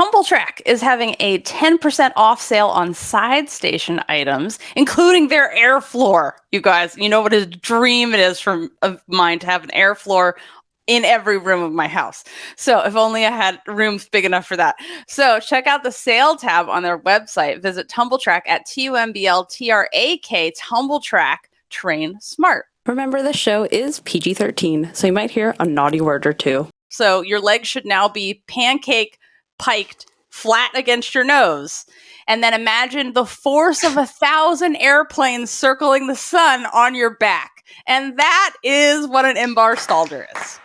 Tumble Track is having a 10% off sale on side station items, including their air floor. You guys, you know what a dream it is of mine to have an air floor in every room of my house. So if only I had rooms big enough for that. So check out the sale tab on their website. Visit Tumble Track at TUMBLTRAK, Tumble Track, train smart. Remember, the show is PG-13, so you might hear a naughty word or two. So your legs should now be pancake piked flat against your nose. And then imagine the force of 1,000 airplanes circling the sun on your back. And that is what an in-bar stalder is.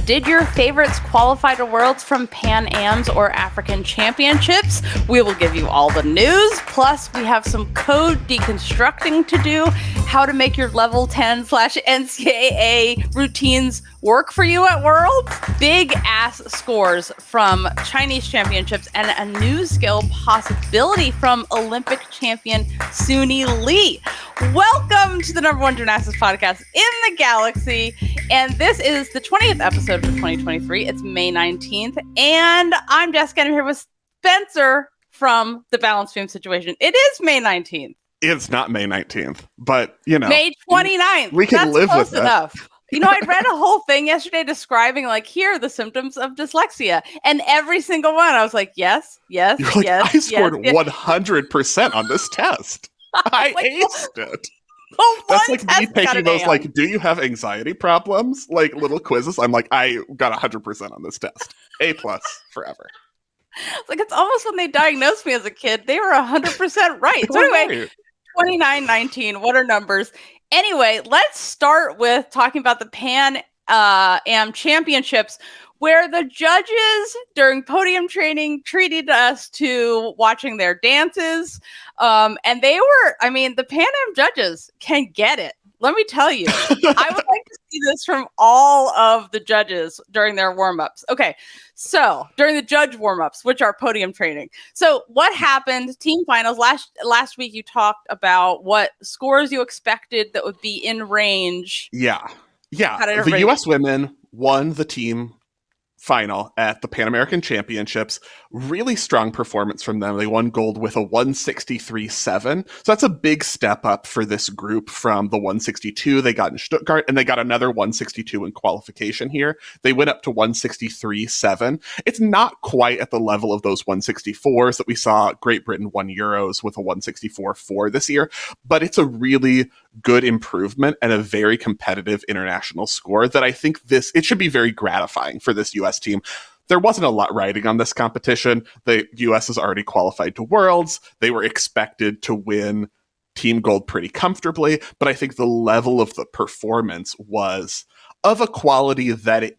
Did your favorites qualify to Worlds from Pan Ams or African Championships? We will give you all the news. Plus, we have some code deconstructing to do, how to make your level 10/NCAA routines work for you at Worlds, big ass scores from Chinese championships, and a new skill possibility from Olympic champion Suni Lee. Welcome to the #1 gymnastics podcast in the galaxy. And this is the 20th episode for 2023. It's May 19th. And I'm Jessica. I'm here with Spencer from the Balance Beam Situation. It is May 19th. It's not May 19th, but you know. May 29th. We can live with that. Enough. You know, I read a whole thing yesterday describing, like, here are the symptoms of dyslexia. And every single one, I was like, yes. You're like, I scored 100% on this test. I aced it. That's like me taking those, like, do you have anxiety problems? Like, little quizzes. I'm like, I got 100% on this test. A+ forever. It's like, it's almost when they diagnosed me as a kid, they were 100% right. So anyway, 29-19, what are numbers? Anyway, let's start with talking about the Pan Am Championships, where the judges during podium training treated us to watching their dances. And they were, I mean, the Pan Am judges can get it. Let me tell you, I would like to see this from all of the judges during their warm-ups. Okay, so during the judge warm-ups, which are podium training. So what happened? Team finals. Last week you talked about what scores you expected that would be in range. Yeah. The U.S. women won the team final at the Pan American Championships. Really strong performance from them. They won gold with a 163.7. So that's a big step up for this group from the 162 they got in Stuttgart, and they got another 162 in qualification here. They went up to 163.7. It's not quite at the level of those 164s that we saw Great Britain won Euros with a 164.4 this year, but it's a really good improvement and a very competitive international score that I think it should be very gratifying for this U.S. team. There wasn't a lot riding on this competition. The U.S. has already qualified to Worlds. They were expected to win team gold pretty comfortably, but I think the level of the performance was of a quality that it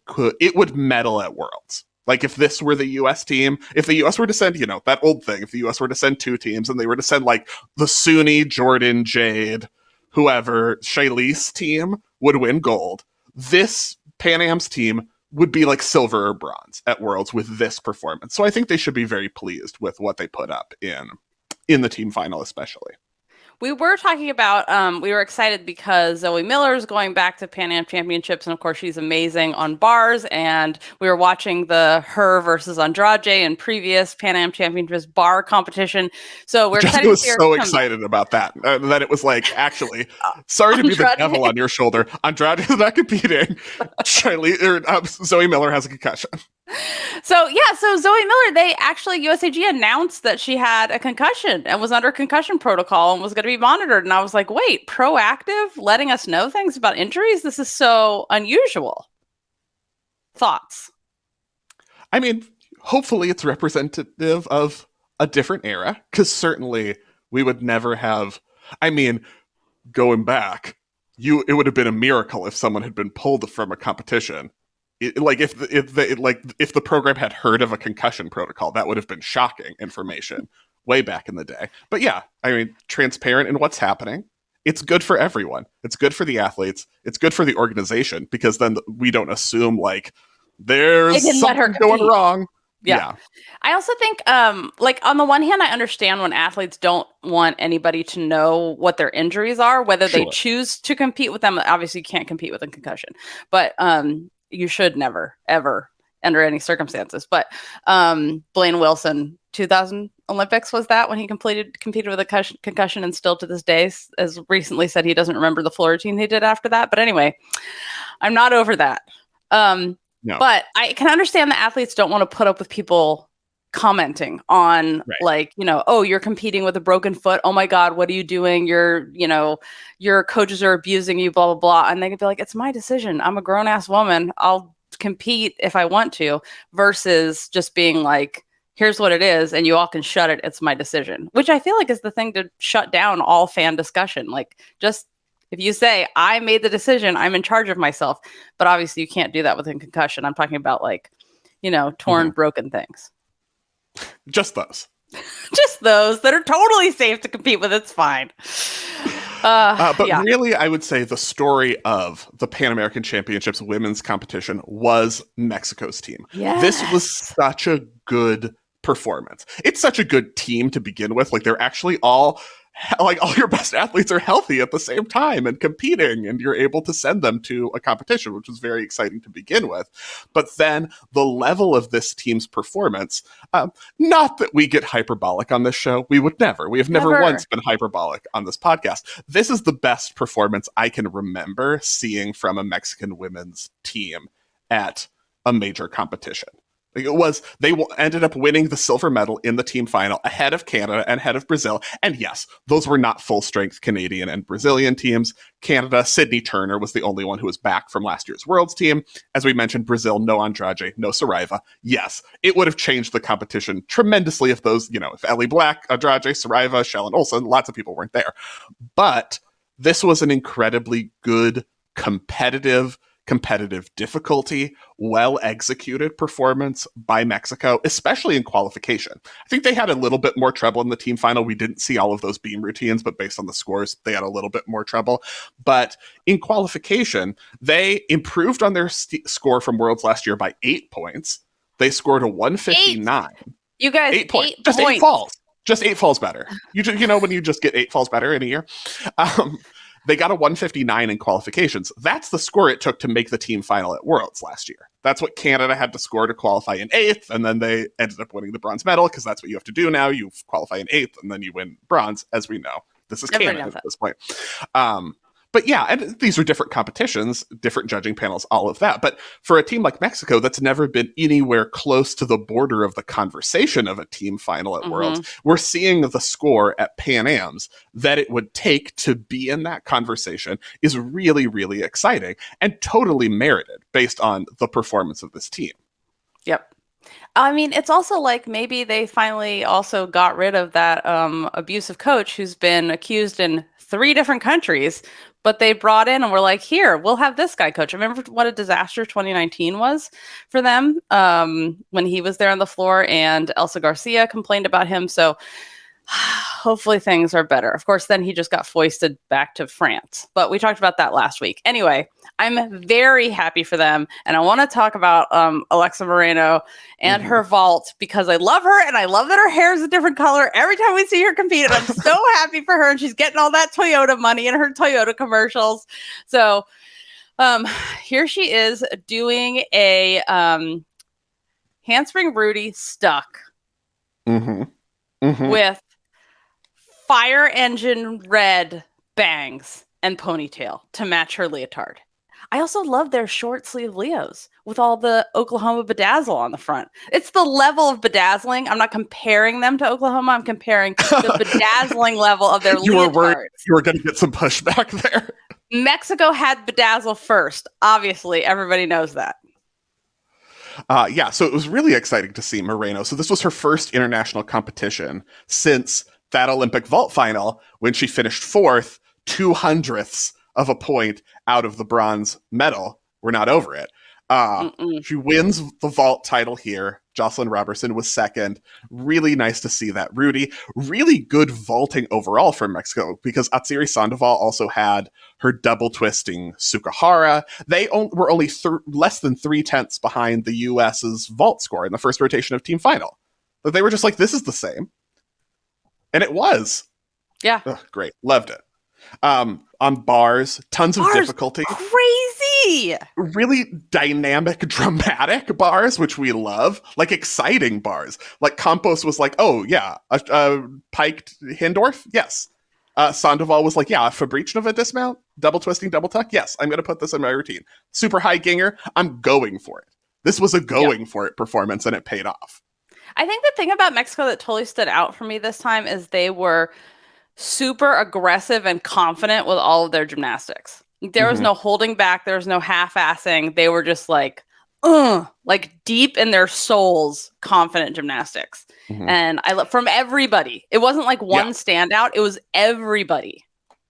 would medal at Worlds. Like, if this were the U.S. team, if the U.S. were to send, that old thing, if the U.S. were to send two teams and they were to send, like, the Suni, Jordan, Jade, whoever, Shaylee's team would win gold. This Pan Am's team would be like silver or bronze at Worlds with this performance. So I think they should be very pleased with what they put up in the team final, especially. We were talking about, we were excited because Zoe Miller is going back to Pan Am Championships, and of course she's amazing on bars, and we were watching her versus Andrade in previous Pan Am Championships bar competition. So we're excited. I was so excited about that. That it was like, actually, sorry to be the devil on your shoulder. Andrade is not competing. Zoe Miller has a concussion. So Zoe Miller, USAG announced that she had a concussion and was under concussion protocol and was going to be monitored. And I was like, wait, proactive, letting us know things about injuries? This is so unusual. Thoughts? I mean, hopefully it's representative of a different era, because certainly we would never have, going back, it would have been a miracle if someone had been pulled from a competition. If the program had heard of a concussion protocol, that would have been shocking information way back in the day. But yeah, transparent in what's happening. It's good for everyone. It's good for the athletes. It's good for the organization, because then we don't assume like there's something going wrong. Yeah. I also think, on the one hand, I understand when athletes don't want anybody to know what their injuries are, whether they choose to compete with them. Obviously, you can't compete with a concussion, but you should never, ever, under any circumstances. But Blaine Wilson, 2000 Olympics was that when he competed with a concussion, and still to this day, as recently said, he doesn't remember the floor routine he did after that. But anyway, I'm not over that. No. But I can understand the athletes don't want to put up with people commenting on like, oh, you're competing with a broken foot. Oh my God, what are you doing? Your coaches are abusing you, blah, blah, blah. And they can be like, it's my decision. I'm a grown ass woman. I'll compete if I want to, versus just being like, here's what it is. And you all can shut it. It's my decision, which I feel like is the thing to shut down all fan discussion. Like, just if you say, I made the decision, I'm in charge of myself. But obviously you can't do that with a concussion. I'm talking about like, torn, broken things. Just those. Just those that are totally safe to compete with. It's fine. Really, I would say the story of the Pan American Championships women's competition was Mexico's team. Yes. This was such a good performance. It's such a good team to begin with. Like, they're actually all your best athletes are healthy at the same time and competing, and you're able to send them to a competition, which was very exciting to begin with. But then the level of this team's performance, not that we get hyperbolic on this show, we would never. We have never once been hyperbolic on this podcast. This is the best performance I can remember seeing from a Mexican women's team at a major competition. They ended up winning the silver medal in the team final ahead of Canada and ahead of Brazil. And yes, those were not full-strength Canadian and Brazilian teams. Canada, Sydney Turner was the only one who was back from last year's Worlds team. As we mentioned, Brazil, no Andrade, no Saraiva. Yes, it would have changed the competition tremendously if those, if Ellie Black, Andrade, Saraiva, Shellen Olsen, lots of people weren't there. But this was an incredibly good, competitive difficulty, well-executed performance by Mexico, especially in qualification. I think they had a little bit more trouble in the team final. We didn't see all of those beam routines, but based on the scores, they had a little bit more trouble. But in qualification, they improved on their score from Worlds last year by 8 points. They scored a 159. You guys, 8 points. Just 8 falls. Just 8 falls better. When you just get 8 falls better in a year. They got a 159 in qualifications. That's the score it took to make the team final at Worlds last year. That's what Canada had to score to qualify in 8th, and then they ended up winning the bronze medal, because that's what you have to do now. You qualify in 8th, and then you win bronze, as we know. This is Canada at this point. But yeah, and these are different competitions, different judging panels, all of that. But for a team like Mexico, that's never been anywhere close to the border of the conversation of a team final at Worlds. We're seeing the score at Pan Ams that it would take to be in that conversation is really, really exciting and totally merited based on the performance of this team. Yep. I mean, it's also like maybe they finally also got rid of that abusive coach who's been accused in 3 different countries, but they brought in and were like, here, we'll have this guy coach. I remember what a disaster 2019 was for them when he was there on the floor and Elsa Garcia complained about him. So hopefully things are better. Of course, then he just got foisted back to France, but we talked about that last week. Anyway, I'm very happy for them. And I want to talk about Alexa Moreno and her vault, because I love her and I love that her hair is a different color every time we see her compete. And I'm so happy for her. And she's getting all that Toyota money in her Toyota commercials. So here she is doing a handspring Rudy stuck with fire engine red bangs and ponytail to match her leotard. I also love their short sleeve Leos with all the Oklahoma bedazzle on the front. It's the level of bedazzling. I'm not comparing them to Oklahoma. I'm comparing the bedazzling level of their leotards. You were worried you were going to get some pushback there. Mexico had bedazzle first. Obviously, everybody knows that. So it was really exciting to see Moreno. So this was her first international competition since that Olympic vault final when she finished 4th, 200ths of a point out of the bronze medal. We're not over it. She wins the vault title here. Josc Roberson was second. Really nice to see that. Rudy, really good vaulting overall from Mexico, because Atsiri Sandoval also had her double twisting Sukahara. They were only less than 3/10 behind the US's vault score in the first rotation of team final. But they were just like, this is the same. And it was. Yeah. Great. Loved it. On bars, tons of difficulty. Crazy. really dynamic, dramatic bars, which we love, like exciting bars. Like Campos was like, oh yeah, a piked Hindorf, yes. Sandoval was like, yeah, a Fabrichnova dismount, double twisting, double tuck, yes, I'm going to put this in my routine. Super high Ginger, I'm going for it. This was a going for it performance, and it paid off. I think the thing about Mexico that totally stood out for me this time is they were super aggressive and confident with all of their gymnastics. There was no holding back. There was no half-assing. They were just like deep in their souls, confident gymnastics. And I love from everybody. It wasn't like one standout. It was everybody.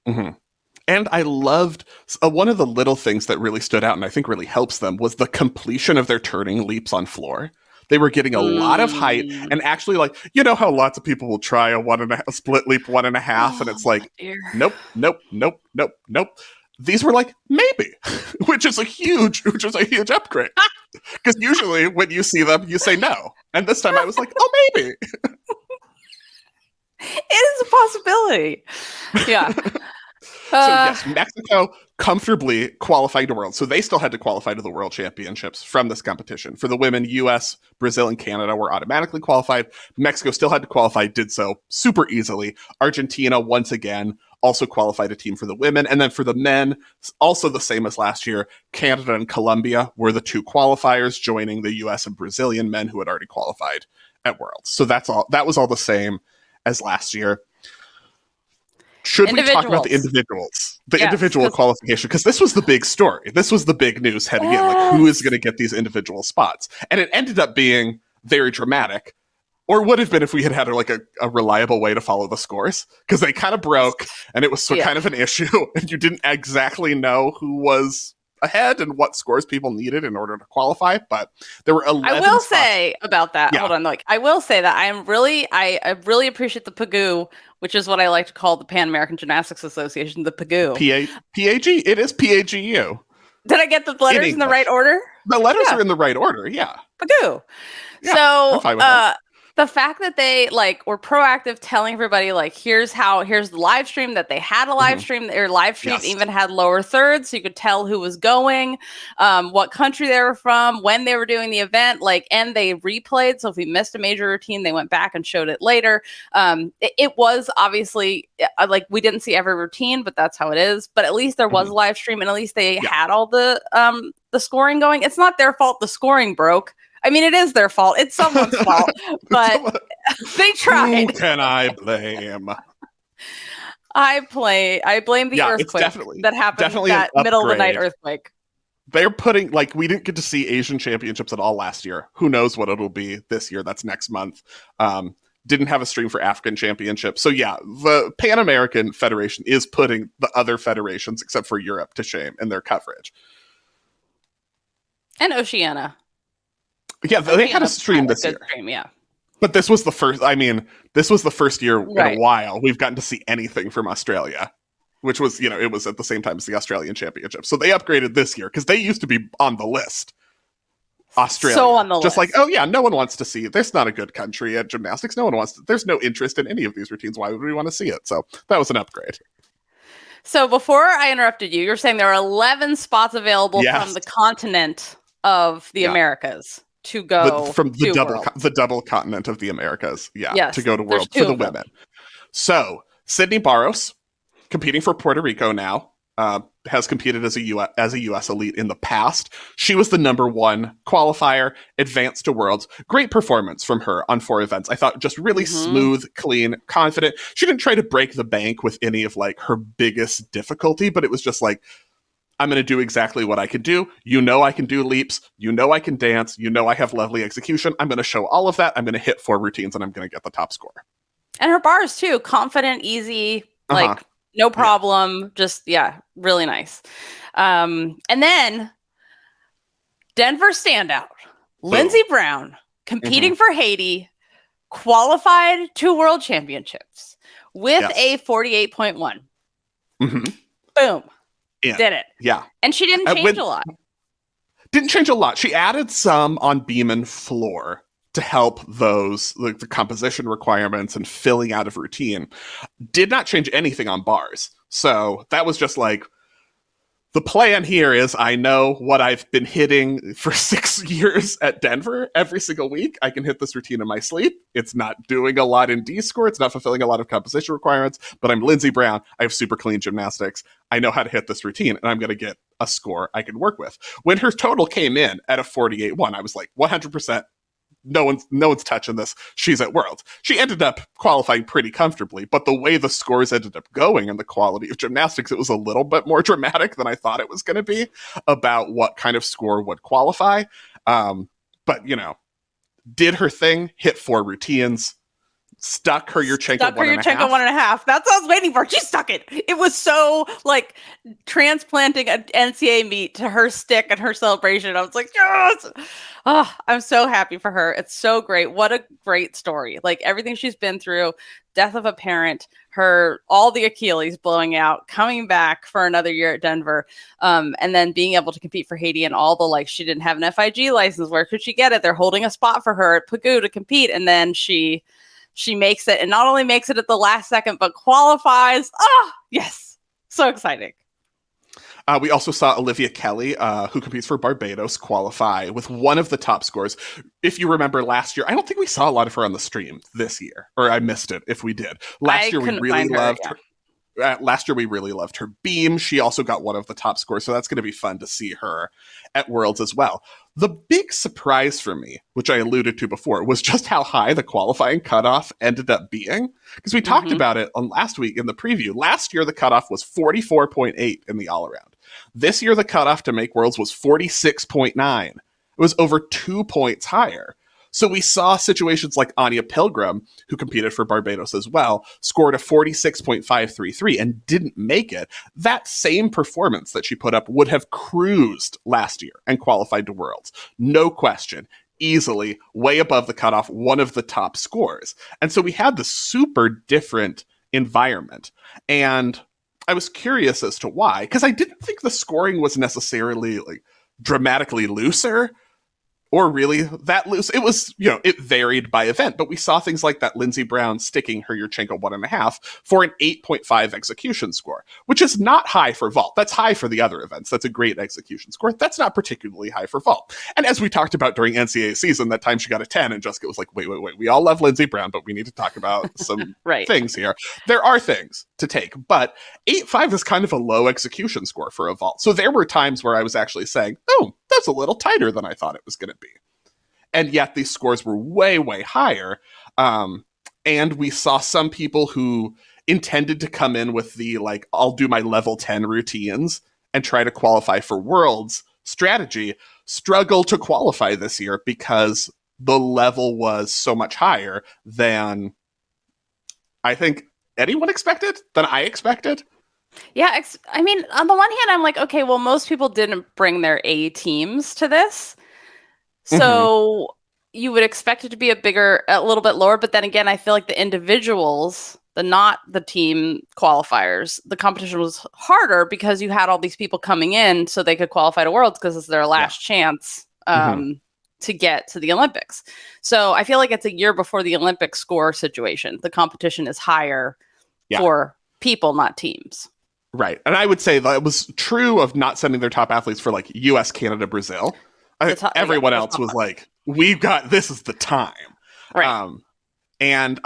And I loved one of the little things that really stood out and I think really helps them was the completion of their turning leaps on floor. They were getting a lot of height and actually, like, you know how lots of people will try a split leap 1.5 and it's like, nope. These were like, maybe, which is a huge upgrade. Because usually when you see them, you say no. And this time I was like, oh, maybe. It is a possibility. Yeah. So yes, Mexico comfortably qualified to Worlds. So they still had to qualify to the World Championships from this competition. For the women, US, Brazil, and Canada were automatically qualified. Mexico still had to qualify, did so super easily. Argentina, once again, also qualified a team for the women. And then for the men, also the same as last year, Canada and Colombia were the two qualifiers, joining the US and Brazilian men who had already qualified at Worlds. So that was all the same as last year. Should we talk about the individuals? Individual qualification? Because this was the big story. This was the big news heading in. Like, who is going to get these individual spots? And it ended up being very dramatic. Or would have been if we had a reliable way to follow the scores. Because they kind of broke, and it was kind of an issue. And you didn't exactly know who was ahead and what scores people needed in order to qualify. But there were 11 I will say about that. Hold on. I will say that I really appreciate the PAGU, which is what I like to call the Pan American Gymnastics Association, the PAGU. PAG. It is PAGU. Did I get the letters in the right order? The letters are in the right order, yeah. PAGU. Yeah, so I'm fine with that. The fact that they were proactive, telling everybody here's the live stream, that they had a live stream, their live stream even had lower thirds, so you could tell who was going, what country they were from, when they were doing the event, and they replayed. So if we missed a major routine, they went back and showed it later. It was obviously we didn't see every routine, but that's how it is. But at least there was a live stream, and at least they had all the scoring going. It's not their fault the scoring broke. I mean, it is their fault. It's someone's fault, but they tried. Who can I blame? I blame the earthquake that happened, that middle of the night earthquake. They're putting, we didn't get to see Asian championships at all last year. Who knows what it'll be this year? That's next month. Didn't have a stream for African championships. So yeah, the Pan American Federation is putting the other federations, except for Europe, to shame in their coverage. And Oceania. Yeah, they had a stream this year. But this was the first, year in a while we've gotten to see anything from Australia, which was, it was at the same time as the Australian Championship. So they upgraded this year because they used to be on the list. Australia. So on the list. Just no one wants to see it. There's not a good country at gymnastics. No one wants to, there's no interest in any of these routines. Why would we want to see it? So that was an upgrade. So before I interrupted you, you're saying there are 11 spots available from the continent of the Americas. To go from the double continent of the Americas, to go to World for the women. So Sydney Barros, competing for Puerto Rico now, has competed as a US elite in the past. She was the number 1 qualifier, advanced to Worlds. Great performance from her on 4 events. I thought just really smooth, clean, confident. She didn't try to break the bank with any of her biggest difficulty, but it was just I'm going to do exactly what I can do. I can do leaps. I can dance. I have lovely execution. I'm going to show all of that. I'm going to hit 4 routines and I'm going to get the top score. And her bars too. Confident, easy, no problem. Just, really nice. And then Denver standout, Lindsey Brown, competing for Haiti, qualified to World Championships with a 48.1. Boom. Yeah. Did it. Yeah. And she didn't change a lot. Didn't change a lot. She added some on beam and floor to help those, the composition requirements and filling out of routine. Did not change anything on bars. So that was just the plan here is I know what I've been hitting for 6 years at Denver every single week. I can hit this routine in my sleep. It's not doing a lot in D-score. It's not fulfilling a lot of composition requirements, but I'm Lindsey Brown. I have super clean gymnastics. I know how to hit this routine, and I'm going to get a score I can work with. When her total came in at a 48-1, I was like, 100%. No one's touching this. She's at Worlds. She ended up qualifying pretty comfortably, but the way the scores ended up going and the quality of gymnastics, it was a little bit more dramatic than I thought it was going to be about what kind of score would qualify. But, did her thing, hit 4 routines, stuck her Yurchenko 1.5. 1.5. That's what I was waiting for. She stuck it. It was so like transplanting an NCAA meet to her stick and her celebration. I was like, yes. Oh, I'm so happy for her. It's so great. What a great story. Like everything she's been through, death of a parent, all the Achilles blowing out, coming back for another year at Denver, and then being able to compete for Haiti and all the, she didn't have an FIG license. Where could she get it? They're holding a spot for her at Pagoo to compete. And then she makes it, and not only makes it at the last second, but qualifies. Oh, yes. So exciting. We also saw Olivia Kelly, who competes for Barbados, qualify with one of the top scores. If you remember last year, I don't think we saw a lot of her on the stream this year, or I missed it if we did. Last year, we really loved her. Last year, we really loved her beam. She also got one of the top scores, so that's going to be fun to see her at Worlds as well. The big surprise for me, which I alluded to before, was just how high the qualifying cutoff ended up being. Because we talked about it on last week in the preview. Last year, the cutoff was 44.8 in the all-around. This year, the cutoff to make Worlds was 46.9. It was over 2 points higher. So we saw situations like Anya Pilgrim, who competed for Barbados as well, scored a 46.533 and didn't make it. That same performance that she put up would have cruised last year and qualified to Worlds. No question. Easily, way above the cutoff, one of the top scores. And so we had this super different environment. And I was curious as to why, because I didn't think the scoring was necessarily dramatically looser. Or really that loose. It was, it varied by event, but we saw things like that Lindsey Brown sticking her Yurchenko 1.5 for an 8.5 execution score, which is not high for vault. That's high for the other events. That's a great execution score. That's not particularly high for vault. And as we talked about during NCAA season, that time she got a 10 and Jessica was like, wait. We all love Lindsey Brown, but we need to talk about some things here. There are things to take, but 8.5 is kind of a low execution score for a vault. So there were times where I was actually saying, oh, that's a little tighter than I thought it was going to be. And yet these scores were way, way higher. And we saw some people who intended to come in with the, I'll do my level 10 routines and try to qualify for Worlds strategy, struggle to qualify this year because the level was so much higher than I think anyone expected, than I expected. Yeah, I mean, on the one hand, I'm like, okay, well, most people didn't bring their A teams to this. So you would expect it to be a little bit lower. But then again, I feel like the individuals, not the team qualifiers, the competition was harder because you had all these people coming in so they could qualify to Worlds because it's their last chance to get to the Olympics. So I feel like it's a year before the Olympic score situation. The competition is higher for people, not teams. Right. And I would say that was true of not sending their top athletes for US, Canada, Brazil. Everyone else was like, this is the time. Right. And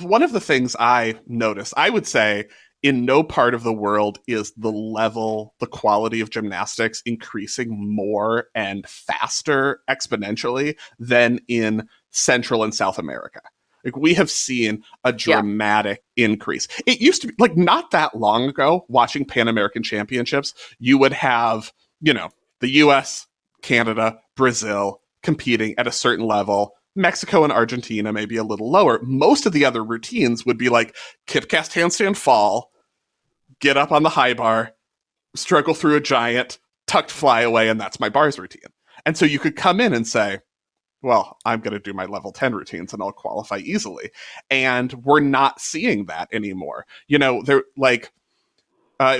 one of the things I noticed, I would say in no part of the world is the quality of gymnastics increasing more and faster exponentially than in Central and South America. We have seen a dramatic increase. It used to be not that long ago, watching Pan American Championships, you would have, the US, Canada, Brazil competing at a certain level. Mexico and Argentina maybe a little lower. Most of the other routines would be kip cast handstand fall, get up on the high bar, struggle through a giant, tucked fly away, and that's my bars routine. And so you could come in and say, well, I'm going to do my level 10 routines and I'll qualify easily. And we're not seeing that anymore. It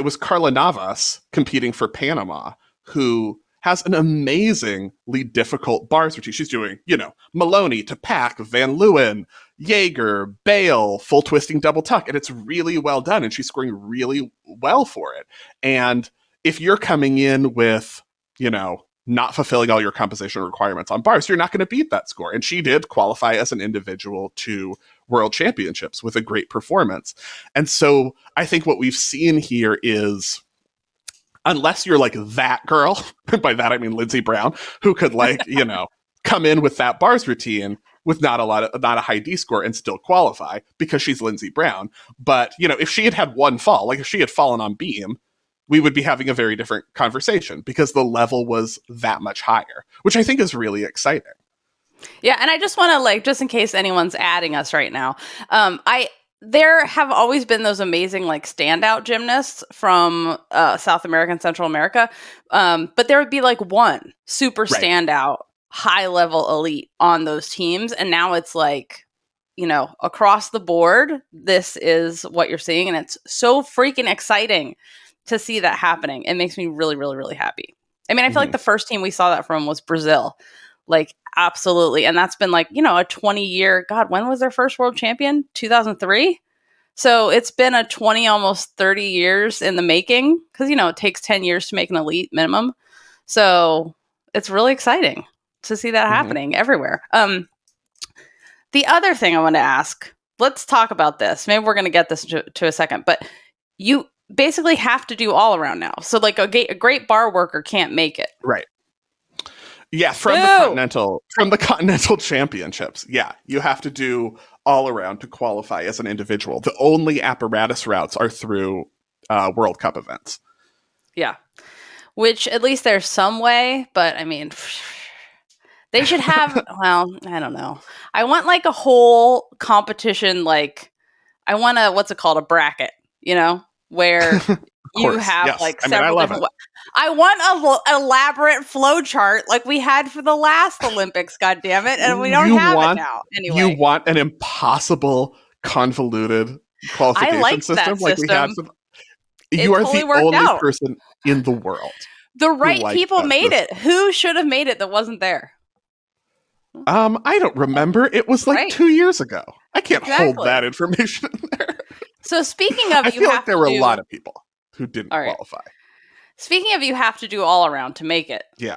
was Carla Navas competing for Panama who has an amazingly difficult bars routine. She's doing, Maloney to Pack, Van Leeuwen, Jaeger, Bale, full twisting double tuck. And it's really well done. And she's scoring really well for it. And if you're coming in with, not fulfilling all your composition requirements on bars, you're not going to beat that score. And she did qualify as an individual to World Championships with a great performance. And so I think what we've seen here is, unless you're like that girl, by that I mean Lindsey Brown, who could come in with that bars routine with not a high D score and still qualify because she's Lindsey Brown. But, if she had one fall, like if she had fallen on beam, we would be having a very different conversation because the level was that much higher, which I think is really exciting. Yeah, and I just want to, just in case anyone's adding us right now, there have always been those amazing, standout gymnasts from South America and Central America, but there would be, one super standout, high-level elite on those teams, and now it's, across the board, this is what you're seeing, and it's so freaking exciting to see that happening. It makes me really, really, really happy. I mean, I feel like the first team we saw that from was Brazil. Absolutely. And that's been a 20-year, God, when was their first world champion? 2003? So it's been a 20, almost 30 years in the making because, it takes 10 years to make an elite minimum. So it's really exciting to see that happening everywhere. The other thing I want to ask, let's talk about this. Maybe we're going to get this to a second, but you basically have to do all around now. So a great bar worker can't make it. Right. Yeah, from the continental championships. Yeah, you have to do all around to qualify as an individual. The only apparatus routes are through World Cup events. Yeah. Which at least there's some way, but I mean, they should have, well, I don't know. I want a whole competition, I want a bracket, where you have several different. I want an elaborate flow chart like we had for the last Olympics. God damn it, and we don't have it now. Anyway, you want an impossible, convoluted qualification system like we had. You are the only person in the world. The right people made it. Who should have made it that wasn't there? I don't remember. It was 2 years ago. I can't hold that information in there. So speaking of, I feel like there were a lot of people who didn't qualify. Speaking of, you have to do all around to make it. Yeah.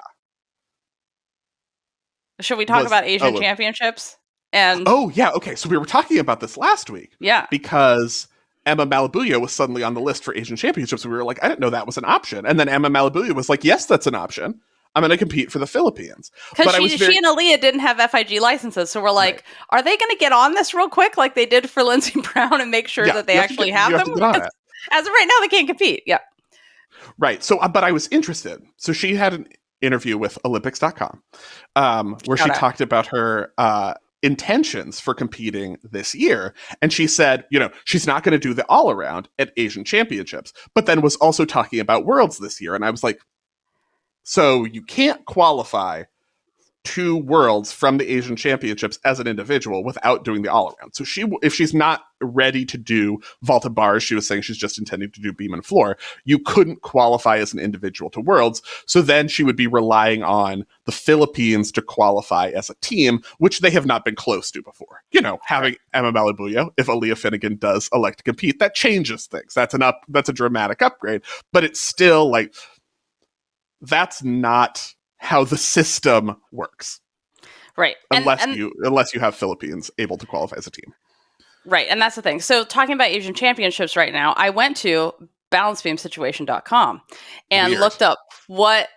Should we talk about Asian championships? Okay. So we were talking about this last week. Yeah. Because Emma Malabuyo was suddenly on the list for Asian championships. We were like, I didn't know that was an option. And then Emma Malabuyo was like, yes, that's an option. I'm going to compete for the Philippines. Because she and Aaliyah didn't have FIG licenses. So we're like, are they going to get on this real quick like they did for Lindsey Brown and make sure that they actually have them? As of right now, they can't compete. Yeah. Right. So, but I was interested. So she had an interview with Olympics.com where she talked about her intentions for competing this year. And she said, she's not going to do the all around at Asian championships, but then was also talking about Worlds this year. And I was like, so you can't qualify to Worlds from the Asian Championships as an individual without doing the all-around. So if she's not ready to do vaulted bars, she was saying she's just intending to do beam and floor, you couldn't qualify as an individual to Worlds. So then she would be relying on the Philippines to qualify as a team, which they have not been close to before. Having Emma Malabuyo, if Aaliyah Finnegan does elect to compete, that changes things. That's a dramatic upgrade, but it's still that's not how the system works. Right. Unless you have Philippines able to qualify as a team. Right. And that's the thing. So talking about Asian championships right now, I went to balancebeamsituation.com and looked up what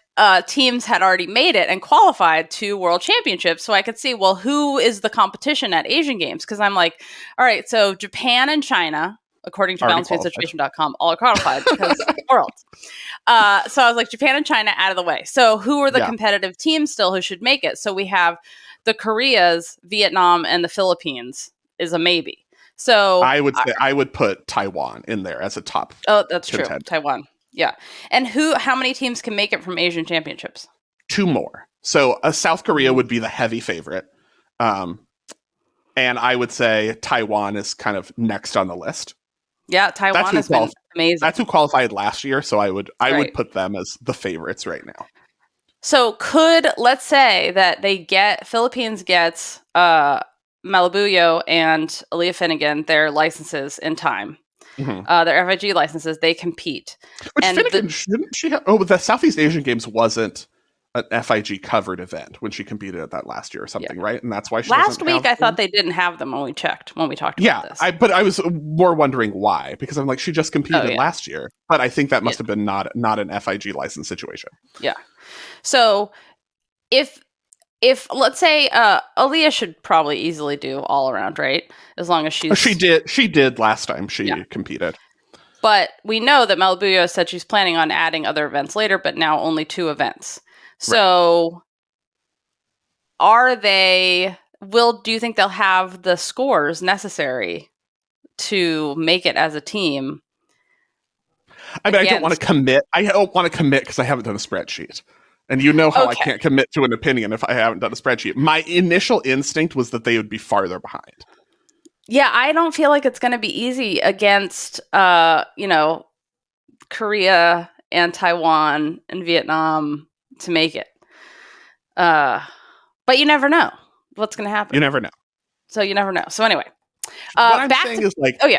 teams had already made it and qualified to world championships. So I could see, who is the competition at Asian Games? Because I'm like, all right, so Japan and China, according to balancebeamsituation.com, all qualified because Worlds. So I was like, Japan and China out of the way. So who are the competitive teams still who should make it? So we have the Koreas, Vietnam, and the Philippines is a maybe. So I would put Taiwan in there as a top. Oh, that's contender. True. Taiwan. Yeah. And how many teams can make it from Asian championships? 2 more. So South Korea would be the heavy favorite. And I would say Taiwan is kind of next on the list. Yeah, Taiwan has been amazing. That's who qualified last year, so I would put them as the favorites right now. So let's say that Philippines gets Malabuyo and Aaliyah Finnegan their licenses in time. their FIG licenses, they compete. Which Finnegan, shouldn't she have? Oh, the Southeast Asian Games wasn't an FIG covered event when she competed at that last year or something, right? And that's why she last week I thought they didn't have them when we talked about this. But I was more wondering why, because I'm like, she just competed last year, but I think that must have been not an FIG license situation. Yeah. So if let's say Aaliyah should probably easily do all around, right? As long as she did last time she competed. But we know that Malabuyo said she's planning on adding other events later, but now only 2 events. So do you think they'll have the scores necessary to make it as a team? I mean, I don't want to commit. Because I haven't done a spreadsheet. And you know how I can't commit to an opinion if I haven't done a spreadsheet. My initial instinct was that they would be farther behind. Yeah, I don't feel like it's going to be easy against, Korea and Taiwan and Vietnam to make it. But you never know what's going to happen. You never know. So anyway. What I'm saying is,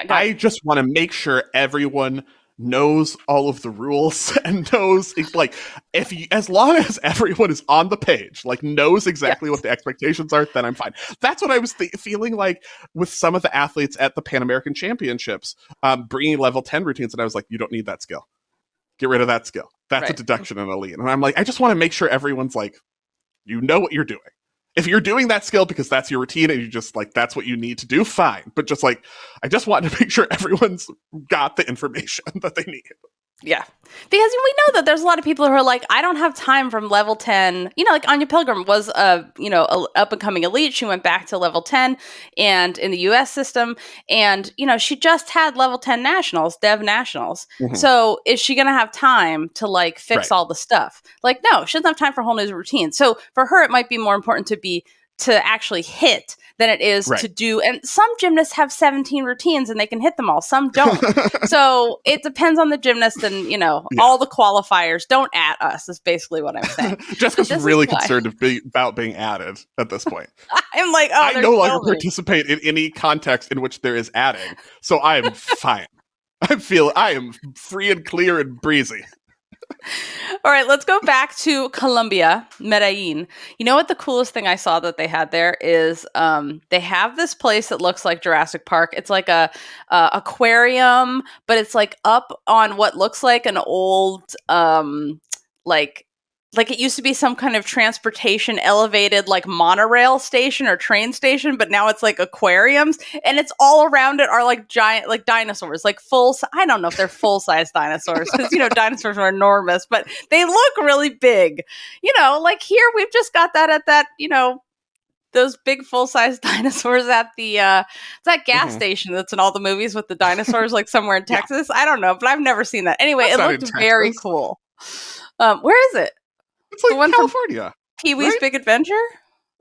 I just want to make sure everyone knows all of the rules and knows, as long as everyone is on the page, knows exactly what the expectations are, then I'm fine. That's what I was feeling like with some of the athletes at the Pan American Championships, bringing level 10 routines, and I was like, you don't need that skill. Get rid of that skill. That's a deduction in Elite. And I'm like, I just want to make sure everyone's you know what you're doing. If you're doing that skill because that's your routine and you just that's what you need to do, fine. But just I just want to make sure everyone's got the information that they need. Yeah. Because we know that there's a lot of people who are I don't have time from level 10. Anya Pilgrim was a up and coming elite. She went back to level 10 and in the US system. And, she just had level 10 nationals, dev nationals. Mm-hmm. So is she going to have time to fix all the stuff? No, she doesn't have time for a whole new routine. So for her, it might be more important to actually hit than it is to do. And some gymnasts have 17 routines and they can hit them all. Some don't. So it depends on the gymnast and, all the qualifiers. Don't at us is basically what I'm saying. Jessica's really concerned about being added at this point. I'm I no longer participate in any context in which there is adding. So I am fine. I am free and clear and breezy. All right, let's go back to Colombia, Medellin. You know what the coolest thing I saw that they had there is they have this place that looks like Jurassic Park. It's like a aquarium, but it's up on what looks like an old like it used to be some kind of transportation elevated monorail station or train station, but now it's aquariums, and it's all around it are giant dinosaurs, I don't know if they're full-size dinosaurs because dinosaurs are enormous, but they look really big. Here we've just got that at that those big full-size dinosaurs at the that gas station that's in all the movies with the dinosaurs somewhere in Texas. I don't know, but I've never seen that. Anyway, it looked very cool. Where is it? It's the one California. Pee-wee's Big Adventure?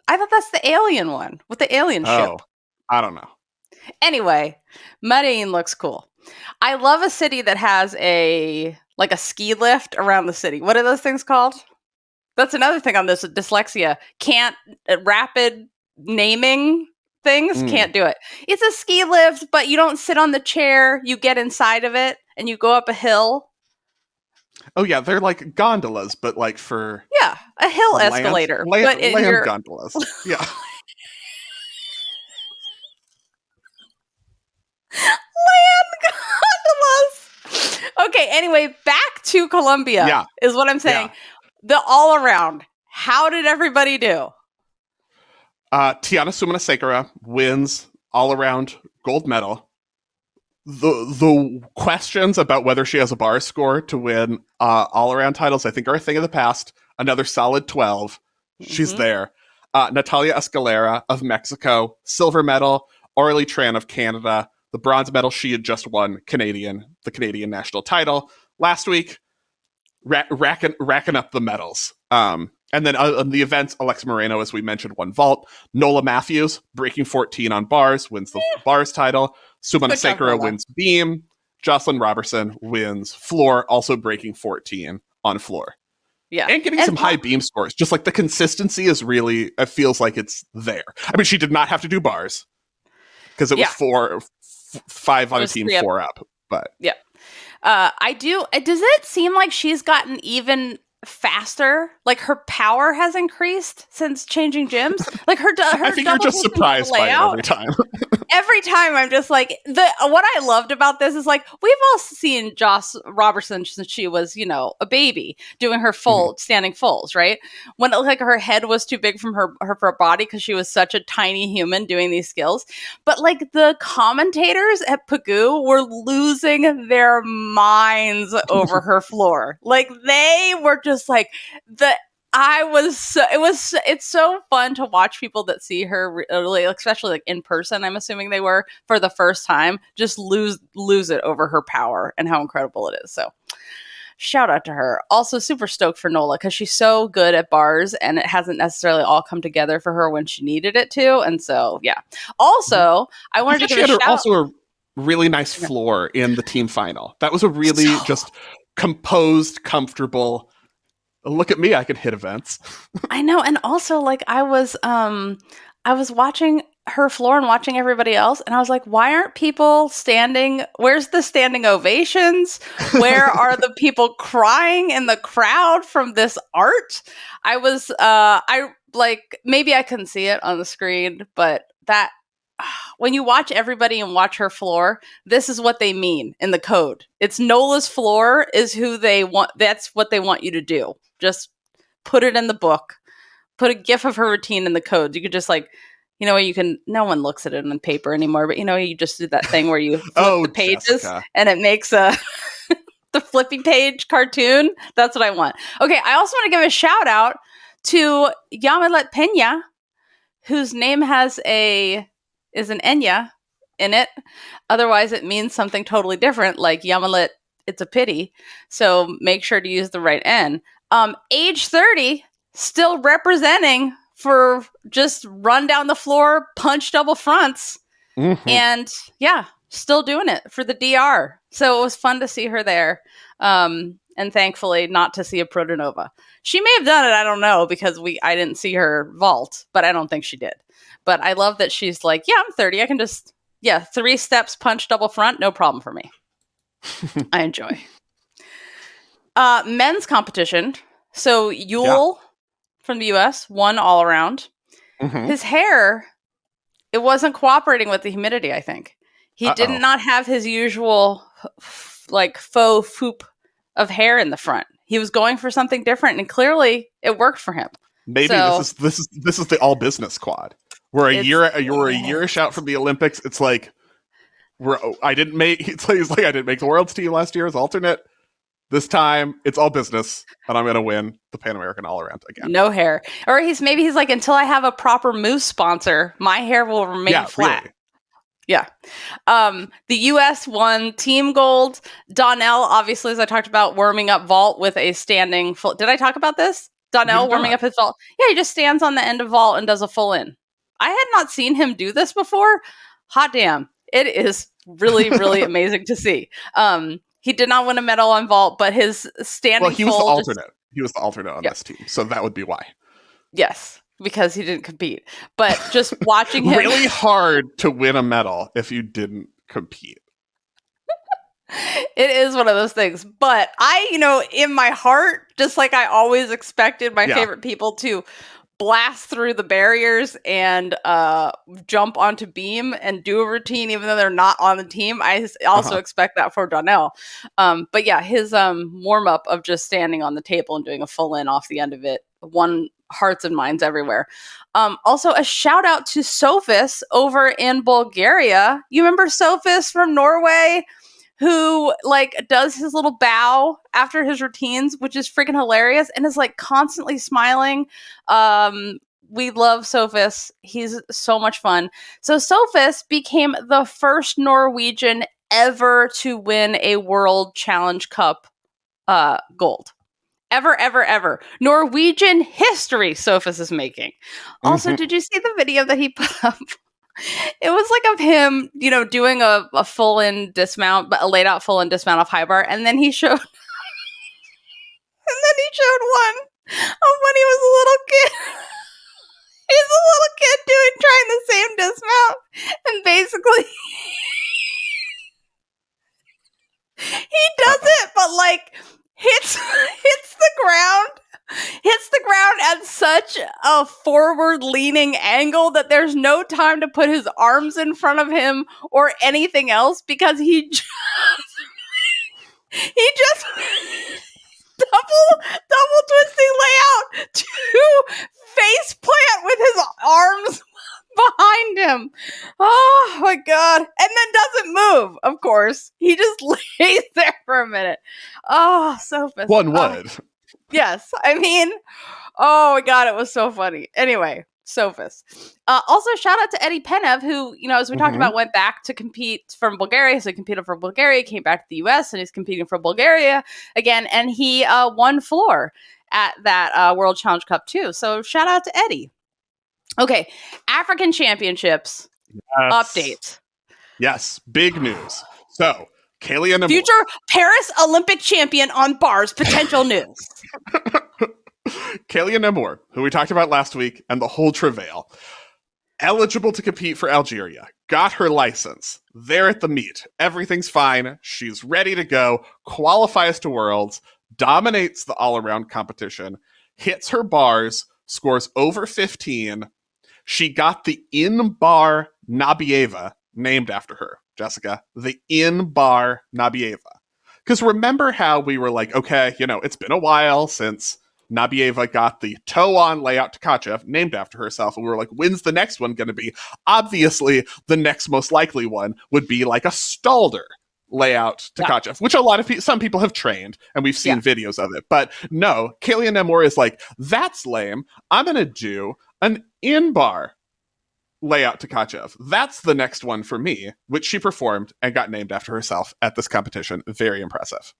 I thought that's the alien one with the alien ship. I don't know. Anyway, Medellin looks cool. I love a city that has a ski lift around the city. What are those things called? That's another thing on this dyslexia. Can't rapid naming things. Can't do it. It's a ski lift, but you don't sit on the chair. You get inside of it and you go up a hill. Oh yeah, they're like gondolas, but for a hill escalator, but in land gondolas. Yeah, land gondolas. Okay, anyway, back to Colombia is what I'm saying. Yeah. The all around. How did everybody do? Tiana Sumanasekera wins all around gold medal. The questions about whether she has a bar score to win all-around titles, I think, are a thing of the past. Another solid 12. She's there. Natalia Escalera of Mexico, silver medal. Aurélie Tran of Canada, the bronze medal she had just won, the Canadian national title. Last week, racking up the medals. And then on the events, Alexa Moreno, as we mentioned, won vault. Nola Matthews, breaking 14 on bars, wins the bars title. Sumanasekera wins beam. Josc Roberson wins floor, also breaking 14 on floor. Yeah. And getting some high beam scores. Just the consistency is really, it feels like it's there. I mean, she did not have to do bars because it was 5 on a team, 4 up. But yeah. I do. Does it seem like she's gotten even faster? Like her power has increased since changing gyms? Like her I think you're just surprised by it every time. Every time I'm just like, what I loved about this is like, we've all seen Josc Roberson since she was, a baby doing her standing fulls, right? When like her head was too big from her body because she was such a tiny human doing these skills. But like the commentators at Pagoo were losing their minds over her floor. Like they were just like it's so fun to watch people that see her really, especially like in person, I'm assuming they were for the first time, just lose it over her power and how incredible it is. So shout out to her. Also super stoked for Nola because she's so good at bars and it hasn't necessarily all come together for her when she needed it to. And so, yeah. Also, I wanted to give a shout out. Also a really nice floor in the team final. That was a really just composed, comfortable. Look at me, I can hit events. I know, and also like I was watching her floor and watching everybody else, and I was like, why aren't people standing? Where's the standing ovations? Where are the people crying in the crowd from this art? I was maybe I couldn't see it on the screen, but that when you watch everybody and watch her floor, this is what they mean in the code. It's Nola's floor is who they want. That's what they want you to do. Just put it in the book. Put a GIF of her routine in the codes. You could just like, no one looks at it on paper anymore, but you just do that thing where you flip the pages Jessica. And it makes the flippy page cartoon. That's what I want. Okay, I also want to give a shout out to Yamilet Pena, whose name is an Enya in it. Otherwise, it means something totally different, like Yamilet, it's a pity. So make sure to use the right N. Age 30, still representing for just run down the floor, punch double fronts. And yeah, still doing it for the DR. So it was fun to see her there. And thankfully not to see a Protonova. She may have done it, I don't know, because I didn't see her vault, but I don't think she did. But I love that she's like, yeah, I'm 30. I can just, 3 steps, punch double front, no problem for me. I enjoy. Men's competition. So Yule from the US won all around. His hair, it wasn't cooperating with the humidity, I think. He did not have his usual like faux foop of hair in the front. He was going for something different, and clearly it worked for him. Maybe this is the all business quad. We're a year-ish out from the Olympics. It's like I didn't make the world's team last year as alternate. This time it's all business, and I'm going to win the Pan American all around again. No hair, or he's like, until I have a proper moose sponsor, my hair will remain flat. Really. Yeah. The U.S. won team gold. Donnell, obviously, as I talked about, warming up vault with a standing full. Did I talk about this? Donnell warming up his vault. Yeah, he just stands on the end of vault and does a full in. I had not seen him do this before. Hot damn. It is really, really amazing to see. He did not win a medal on vault, but his standing he was the alternate. He was the alternate on this team, so that would be why. Yes. Because he didn't compete. But just watching him... really hard to win a medal if you didn't compete. It is one of those things. But I, in my heart, just like I always expected my favorite people to blast through the barriers and jump onto beam and do a routine even though they're not on the team. I also expect that for Donnell. But yeah, his warm-up of just standing on the table and doing a full in off the end of it won hearts and minds everywhere. Also, a shout out to Sofis over in Bulgaria. You remember Sofis from Norway, who does his little bow after his routines, which is freaking hilarious, and is constantly smiling. We love Sofis. He's so much fun. So Sofis became the first Norwegian ever to win a World Challenge Cup gold. Ever. Norwegian history Sofis is making. Also, did you see the video that he put up? It was of him, doing a full-in dismount, but a laid-out full-in dismount off high bar, and then he showed one of when he was a little kid. He's a little kid trying the same dismount, and basically a forward-leaning angle that there's no time to put his arms in front of him or anything else because he just double twisting layout to face plant with his arms behind him. Oh my god. And then doesn't move, of course. He just lays there for a minute. Oh, Sophus. One would. Yes. I mean, oh my god, it was so funny. Anyway, Sophus. Also, shout out to Eddie Penev, who, as we talked about, went back to compete from Bulgaria. So he competed for Bulgaria, came back to the US, and he's competing for Bulgaria again. And he won floor at that World Challenge Cup too. So shout out to Eddie. Okay, African Championships update. Yes, big news. So, Kaylia Nemour. Future Paris Olympic champion on bars, potential news. Kaylia Nemour, who we talked about last week, and the whole travail. Eligible to compete for Algeria. Got her license. There at the meet. Everything's fine. She's ready to go. Qualifies to Worlds. Dominates the all-around competition. Hits her bars. Scores over 15. She got the in-bar Nabieva named after her, Jessica. The in-bar Nabieva. Because remember how we were like, okay, it's been a while since Nabieva got the toe-on layout Tkachev named after herself. And we were like, when's the next one going to be? Obviously, the next most likely one would be like a Stalder layout Tkachev, which some people have trained, and we've seen videos of it. But no, Kaylia Nemour is like, that's lame. I'm going to do an in-bar layout Tkachev. That's the next one for me, which she performed and got named after herself at this competition. Very impressive.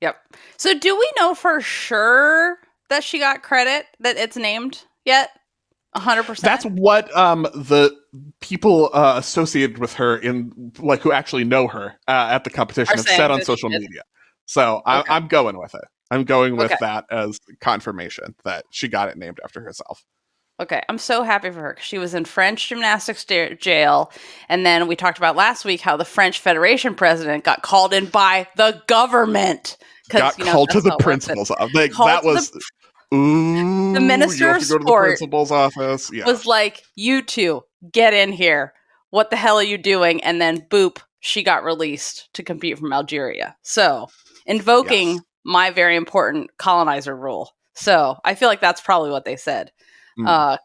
Yep. So do we know for sure that she got credit, that it's named yet? 100%? That's what the people associated with her, who actually know her at the competition, have said on social media. So I'm going with it. I'm going with that as confirmation that she got it named after herself. Okay, I'm so happy for her. She was in French gymnastics jail, and then we talked about last week how the French Federation president got called in by the government. Got called to the principal's office. That was... the minister of sport, to the principal's office. Yeah. Was like, you two, get in here. What the hell are you doing? And then, boop, she got released to compete from Algeria. So, invoking my very important colonizer rule. So, I feel like that's probably what they said.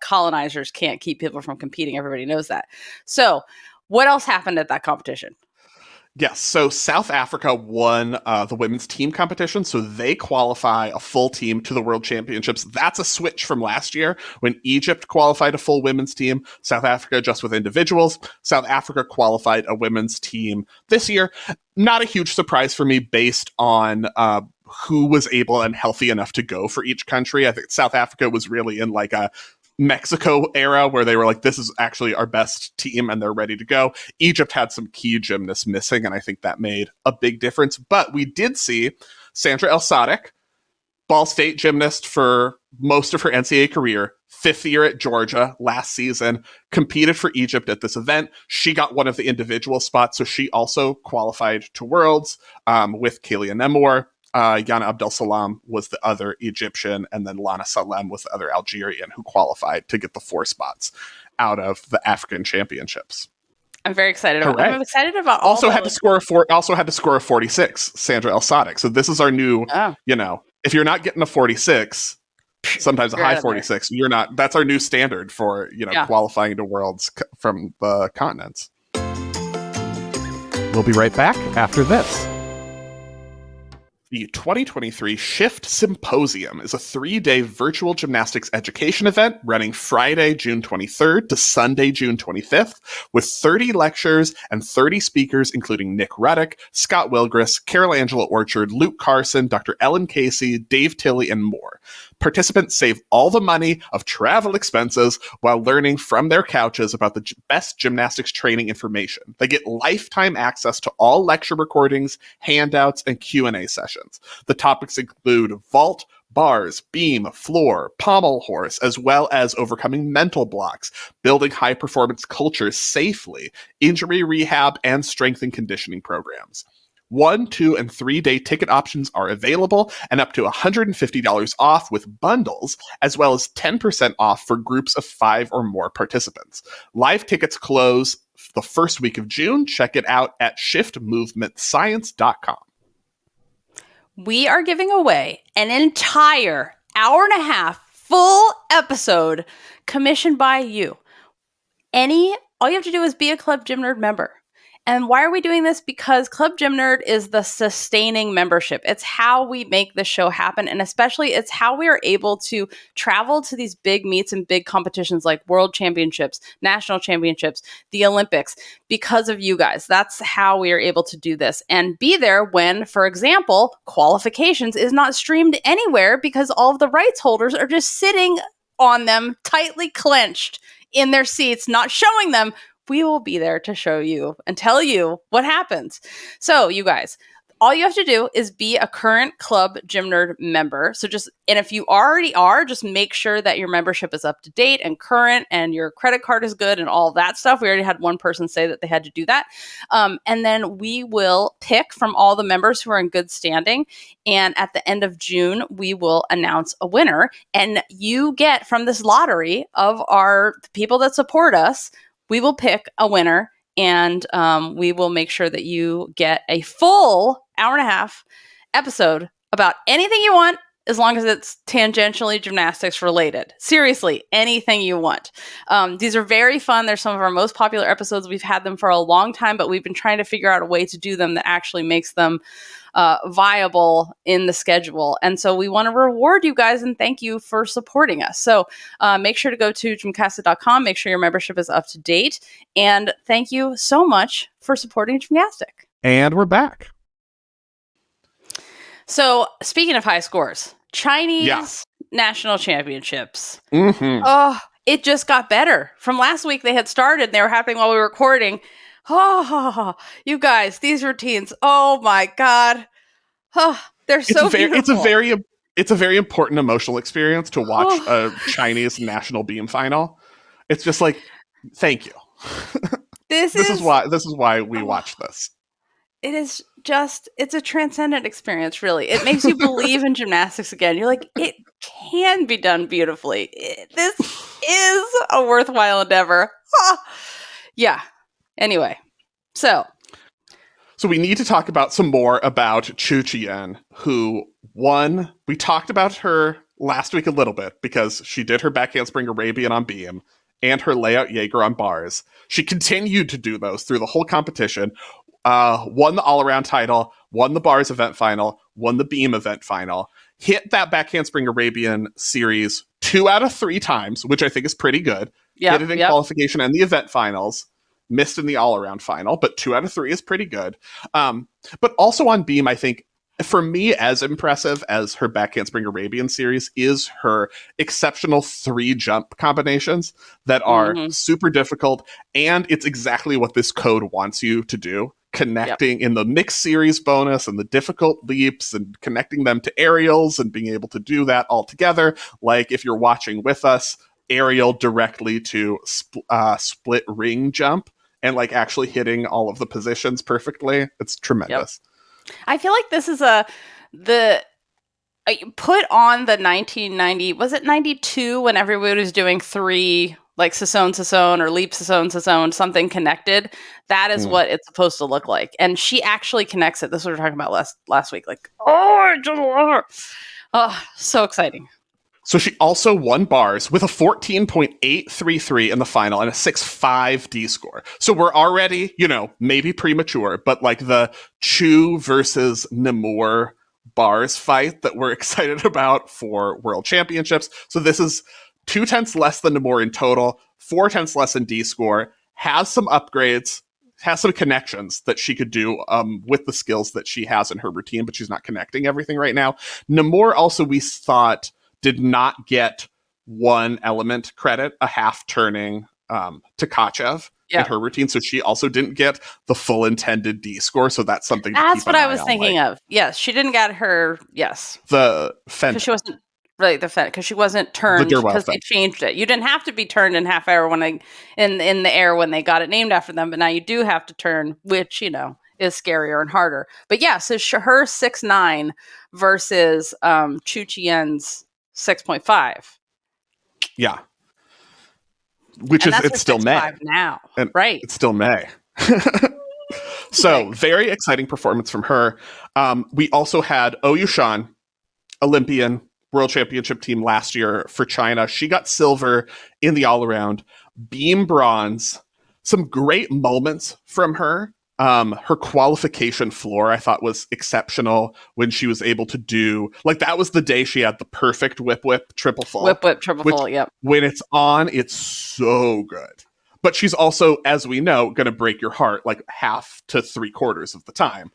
Colonizers can't keep people from competing. Everybody knows that. So, what else happened at that competition? Yes, so South Africa won the women's team competition, so they qualify a full team to the World Championships. That's a switch from last year when Egypt qualified a full women's team. South Africa just with individuals. South Africa qualified a women's team this year. Not a huge surprise for me based on who was able and healthy enough to go for each country. I think South Africa was really in like a Mexico era where they were like, this is actually our best team and they're ready to go. Egypt had some key gymnasts missing, and I think that made a big difference. But we did see Sandra Elsadek, Ball State gymnast for most of her NCAA career, 5th year at Georgia last season, competed for Egypt at this event. She got one of the individual spots, so she also qualified to Worlds with Kaylia Nemour. Yana Abdel Salam was the other Egyptian, and then Lana Salem was the other Algerian who qualified to get the 4 spots out of the African Championships. I'm very excited about. I'm excited about. Also had to score a 46. Sandra Elsadek. So this is our new. If you're not getting a 46, sometimes a high 46, you're not. That's our new standard for qualifying to Worlds from the continents. We'll be right back after this. The 2023 Shift Symposium is a 3-day virtual gymnastics education event running Friday, June 23rd to Sunday, June 25th, with 30 lectures and 30 speakers, including Nick Ruddock, Scott Wilgris, Carol Angela Orchard, Luke Carson, Dr. Ellen Casey, Dave Tilley, and more. Participants save all the money of travel expenses while learning from their couches about the best gymnastics training information. They get lifetime access to all lecture recordings, handouts, and Q&A sessions. The topics include vault, bars, beam, floor, pommel horse, as well as overcoming mental blocks, building high-performance cultures safely, injury rehab, and strength and conditioning programs. 1, 2, and 3-day ticket options are available, and up to $150 off with bundles, as well as 10% off for groups of 5 or more participants. Live tickets close the first week of June. Check it out at shiftmovementscience.com. We are giving away an entire hour and a half full episode commissioned by you. All you have to do is be a Club Gym Nerd member. And why are we doing this? Because Club Gym Nerd is the sustaining membership. It's how we make the show happen. And especially it's how we are able to travel to these big meets and big competitions like World Championships, National Championships, the Olympics, because of you guys. That's how we are able to do this and be there when, for example, qualifications is not streamed anywhere because all of the rights holders are just sitting on them tightly clenched in their seats, not showing them. We will be there to show you and tell you what happens. So you guys, all you have to do is be a current Club Gym Nerd member. And if you already are, just make sure that your membership is up to date and current and your credit card is good and all that stuff. We already had one person say that they had to do that. And then we will pick from all the members who are in good standing. And at the end of June, we will announce a winner. And you get from this lottery of the people that support us, we will pick a winner, and we will make sure that you get a full hour and a half episode about anything you want, as long as it's tangentially gymnastics related. Seriously, anything you want. These are very fun. They're some of our most popular episodes. We've had them for a long time, but we've been trying to figure out a way to do them that actually makes them viable in the schedule. And so we want to reward you guys and thank you for supporting us. So make sure to go to GymCastic.com, make sure your membership is up to date. And thank you so much for supporting Gymnastic. And we're back. So speaking of high scores, Chinese national championships. Mm-hmm. Oh, it just got better. From last week, they had started. They were happening while we were recording. Oh, you guys, these routines. Oh my God. Oh, they're so beautiful. It's a very important emotional experience to watch a Chinese national beam final. It's just like, thank you. This is why we watch this. It is it's a transcendent experience, really. It makes you believe in gymnastics again. You're like, it can be done beautifully. This is a worthwhile endeavor. Yeah. Anyway, so we need to talk about some more about Qiu Qiyuan, who won. We talked about her last week a little bit because she did her back handspring Arabian on beam and her layout Jaeger on bars. She continued to do those through the whole competition, won the all-around title, won the bars event final, won the beam event final, hit that back handspring Arabian series 2 out of 3 times, which I think is pretty good. Hit it in qualification and the event finals. Missed in the all-around final, but 2 out of 3 is pretty good. But also on beam, I think, for me, as impressive as her back handspring Arabian series is her exceptional 3 jump combinations that are super difficult, and it's exactly what this code wants you to do. Connecting in the mixed series bonus and the difficult leaps and connecting them to aerials and being able to do that all together. Like if you're watching with us, aerial directly to split ring jump. And like actually hitting all of the positions perfectly. It's tremendous. Yep. I feel like this is put on the 1990, was it 92 when everybody was doing 3 like Sasson or leap Sasson, something connected. That is what it's supposed to look like. And she actually connects it. This is what we were talking about last week. Like, I just love her. Oh, so exciting. So she also won bars with a 14.833 in the final and a 6.5 D score. So we're already, maybe premature, but like the Qiu versus Nemour bars fight that we're excited about for World Championships. So this is 0.2 less than Nemour in total, 0.4 less in D score, has some upgrades, has some connections that she could do with the skills that she has in her routine, but she's not connecting everything right now. Nemour also, we thought, did not get one element credit, a half turning Tkachev in her routine. So she also didn't get the full intended D score. So that's something that's what I was thinking of. Yes, she didn't get her, the fence. Because she wasn't really the fence, because she wasn't turned because they changed it. You didn't have to be turned in half air in the air when they got it named after them, but now you do have to turn, which, is scarier and harder. But yeah, so her 6'9" versus Qiu Qiyuan's 6.5. Yeah. Which is, it's still May. Now. And right. It's still May. So very exciting performance from her. We also had Ou Yushan, Olympian, World Championship team last year for China. She got silver in the all-around. Beam bronze. Some great moments from her. Her qualification floor, I thought, was exceptional when she was able to do, like, that was the day she had the perfect whip triple full. Whip triple full, yep. When it's on, it's so good. But she's also, as we know, going to break your heart like half to 3/4 of the time.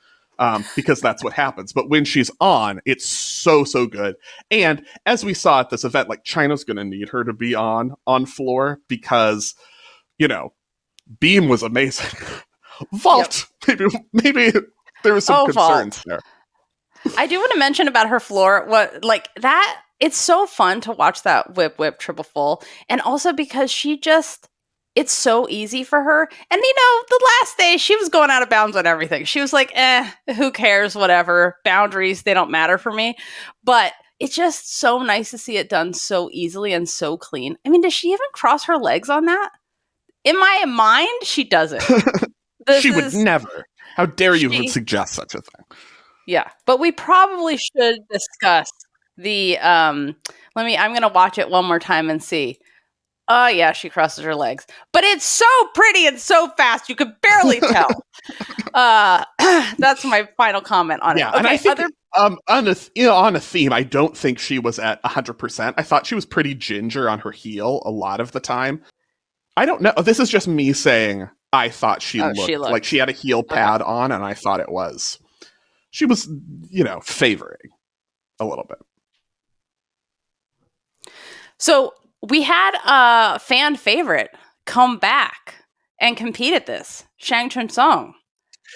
Because that's what happens. But when she's on, it's so good. And as we saw at this event, like, China's going to need her to be on floor because, you know, beam was amazing. Vault, yep. Maybe there was some concerns there. I do want to mention about her floor, that it's so fun to watch that whip triple full, and also because it's so easy for her. And, you know, the last day she was going out of bounds on everything. She was like, who cares, whatever. Boundaries, they don't matter for me. But it's just so nice to see it done so easily and so clean. I mean, does she even cross her legs on that? In my mind, she doesn't. She would never. How dare you even suggest such a thing? Yeah, but we probably should discuss the, I'm going to watch it one more time and see. Oh, yeah, she crosses her legs. But it's so pretty and so fast, you could barely tell. That's my final comment on it. Yeah, okay, and I think on a theme, I don't think she was at 100%. I thought she was pretty ginger on her heel a lot of the time. I don't know. This is just me saying I thought she looked like she had a heel pad on, and I thought she was, you know, favoring a little bit. So we had a fan favorite come back and compete at this, Shang Chunsong.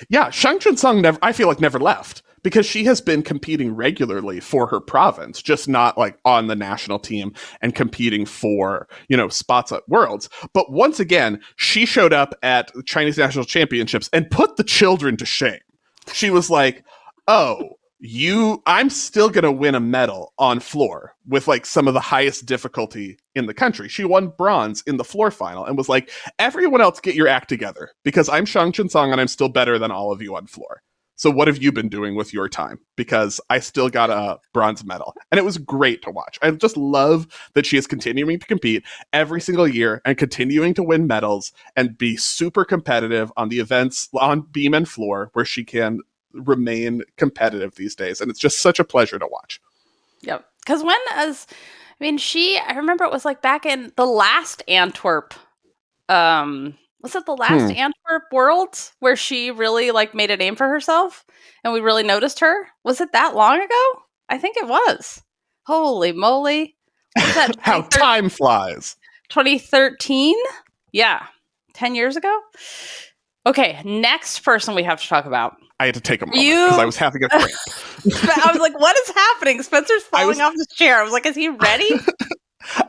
Yeah, Shang Chunsong I feel like never left, because she has been competing regularly for her province, just not like on the national team and competing for, you know, spots at Worlds. But once again, she showed up at the Chinese National Championships and put the children to shame. She was like, I'm still going to win a medal on floor with like some of the highest difficulty in the country. She won bronze in the floor final and was like, everyone else get your act together because I'm Shang Chunsong and I'm still better than all of you on floor. So what have you been doing with your time? Because I still got a bronze medal. And it was great to watch. I just love that she is continuing to compete every single year and continuing to win medals and be super competitive on the events on beam and floor where she can remain competitive these days. And it's just such a pleasure to watch. Yep. Because I remember it was like back in the last Antwerp, was it the last Antwerp Worlds where she really like made a name for herself and we really noticed her? Was it that long ago? I think it was. Holy moly. Was that how time flies. 2013? Yeah. 10 years ago? Okay, next person we have to talk about. I had to take a moment because I was having a cramp. I was like, what is happening? Spencer's falling off his chair. I was like, is he ready?